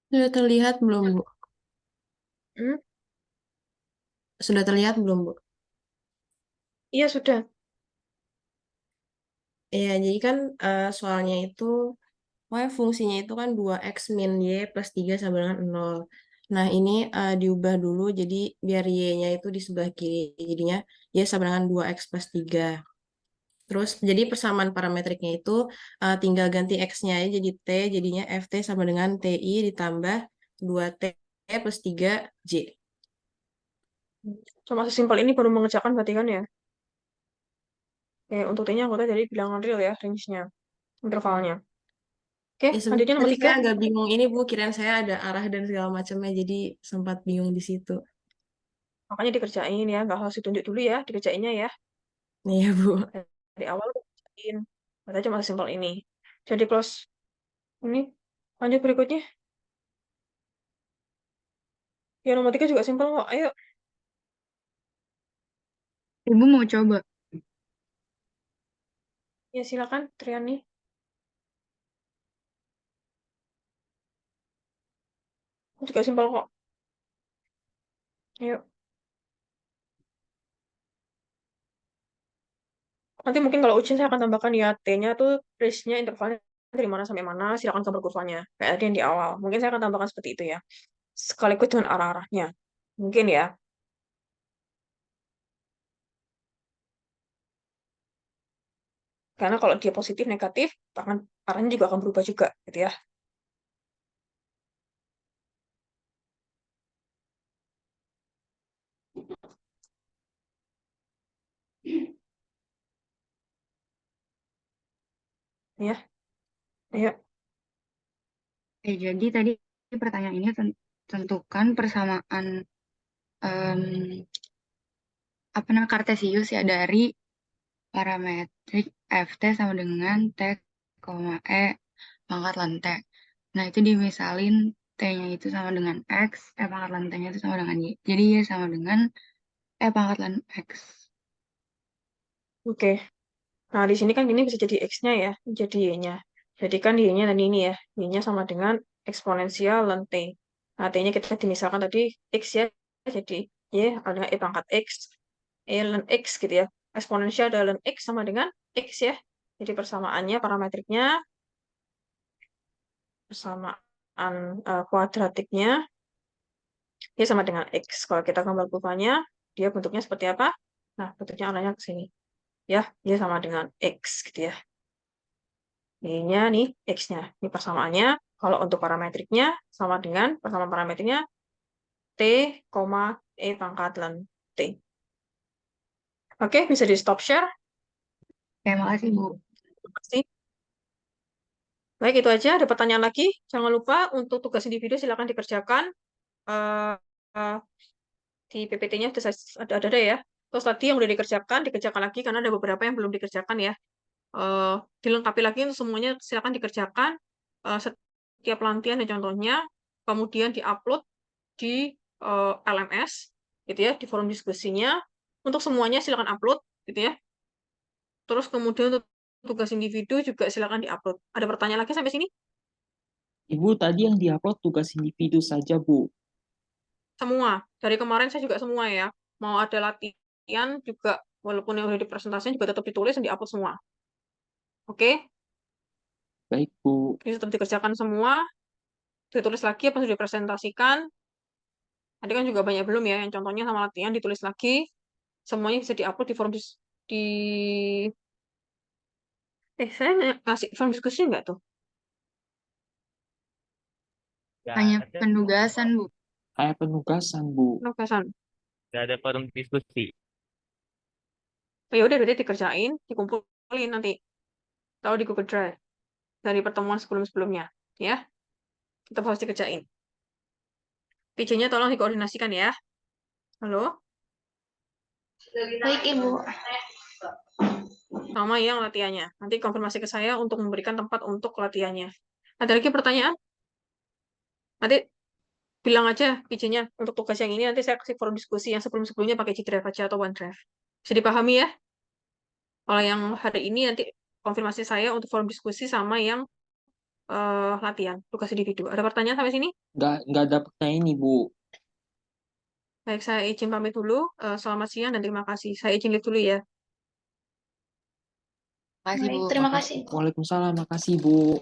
Sudah terlihat belum, Bu? Hmm? Sudah terlihat belum, Bu? Iya, sudah. Iya, jadi kan soalnya itu, pokoknya fungsinya itu kan 2x min y plus 3 sama dengan 0. Nah, ini diubah dulu, jadi biar y-nya itu di sebelah kiri. Jadinya y sama dengan 2x plus 3. Terus, jadi persamaan parametriknya itu tinggal ganti x-nya aja jadi t, jadinya ft sama dengan ti ditambah 2t plus 3j. Cuma sesimpel ini baru mengerjakan berarti kan ya. Oke, untuk T-nya aku tadi bilangan real ya, range-nya, intervalnya. Oke, Ya, lanjutnya nomor tadi 3. saya agak bingung ini, Bu. Kirain saya ada arah dan segala macamnya, jadi sempat bingung di situ. Makanya dikerjain ya, nggak harus ditunjuk dulu ya, dikerjainnya ya. Iya, Bu. Dari awal udah kerjain. Berarti cuma sesimpel ini. Jadi close ini. Lanjut berikutnya. Ya, nomor 3 juga simpel kok. Ayo. Ibu mau coba? Ya, silakan, Triani. Juga simpel kok. Ayo. Nanti mungkin kalau ujian saya akan tambahkan ya, T-nya tuh range-nya intervalnya dari mana sampai mana, silakan gambar kurvanya. Kayak tadi yang di awal. Mungkin saya akan tambahkan seperti itu ya. Sekaligus dengan arah-arahnya. Mungkin ya. Karena kalau dia positif, negatif, akan arahnya juga akan berubah juga, gitu ya. Ya, ayo. Jadi tadi pertanyaan ini tentukan persamaan em, apa namanya kartesius ya dari parametrik ft sama dengan t, e pangkat lan t. Nah itu dimisalin t-nya itu sama dengan x, pangkat lan t-nya itu sama dengan y. Jadi y sama dengan pangkat lan x. Oke. Nah, di sini kan ini bisa jadi X-nya ya, jadi Y-nya. Jadi kan Y-nya tadi ini ya, Y-nya sama dengan eksponensial ln T. Nah, T-nya kita dimisalkan tadi X ya, jadi Y dengan E pangkat X, E ln X gitu ya. Eksponensial adalah ln X sama dengan X ya. Jadi persamaannya, parametriknya, persamaan kuadratiknya, dia sama dengan X. Kalau kita gambar kurvanya, dia bentuknya seperti apa? Nah, bentuknya arahnya ke sini. Ya, dia sama dengan X gitu ya. Y-nya nih, X-nya. Ini persamaannya. Kalau untuk parametriknya, sama dengan persamaan parametriknya T, E pangkat ln T. Oke, bisa di stop share. Oke, makasih Bu. Terima kasih. Baik, itu aja. Ada pertanyaan lagi? Jangan lupa untuk tugas individu silakan dikerjakan. Eh, eh, di PPT-nya ada ya. Terus tadi yang udah dikerjakan lagi karena ada beberapa yang belum dikerjakan ya. Dilengkapi lagi untuk semuanya silakan dikerjakan. Setiap pelantian dan contohnya, kemudian diupload di LMS, gitu ya, di forum diskusinya. Untuk semuanya silakan upload, gitu ya. Terus kemudian untuk tugas individu juga silakan diupload. Ada pertanyaan lagi sampai sini? Ibu, tadi yang diupload tugas individu saja, Bu. Semua. Dari kemarin saya juga semua ya. Mau ada latihan juga, walaupun yang udah dipresentasikan juga tetap ditulis dan diupload semua. Oke? Baik, Bu. Ini tetap dikerjakan semua, ditulis lagi apa sudah dipresentasikan. Tadi kan juga banyak belum ya, yang contohnya sama latihan ditulis lagi. Semuanya bisa diupload di forum di saya ngasih forum diskusi nggak tuh? Hanya penugasan Bu. Kayak penugasan, Bu. Penugasan. Nggak ada forum diskusi. Oh, ya udah berarti dikerjain, dikumpulin nanti. Tahu di Google Drive dari pertemuan sebelum-sebelumnya, ya. Kita harus dikerjain. PJ-nya tolong dikoordinasikan ya. Halo? Baik, Ibu. Sama yang latihannya. Nanti konfirmasi ke saya untuk memberikan tempat untuk latihannya. Ada lagi pertanyaan? Nanti bilang aja PJ-nya untuk tugas yang ini nanti saya kasih forum diskusi yang sebelum-sebelumnya pakai G-Drive aja atau OneDrive. Bisa dipahami ya? Kalau yang hari ini nanti konfirmasi saya untuk forum diskusi sama yang latihan, tugas individu. Ada pertanyaan sampai sini? Nggak ada pertanyaan nih, Bu. Baik, saya izin pamit dulu. Selamat siang dan terima kasih. Saya izin lihat dulu ya. Makasih, Baik, Bu. terima kasih. Waalaikumsalam, makasih, Bu.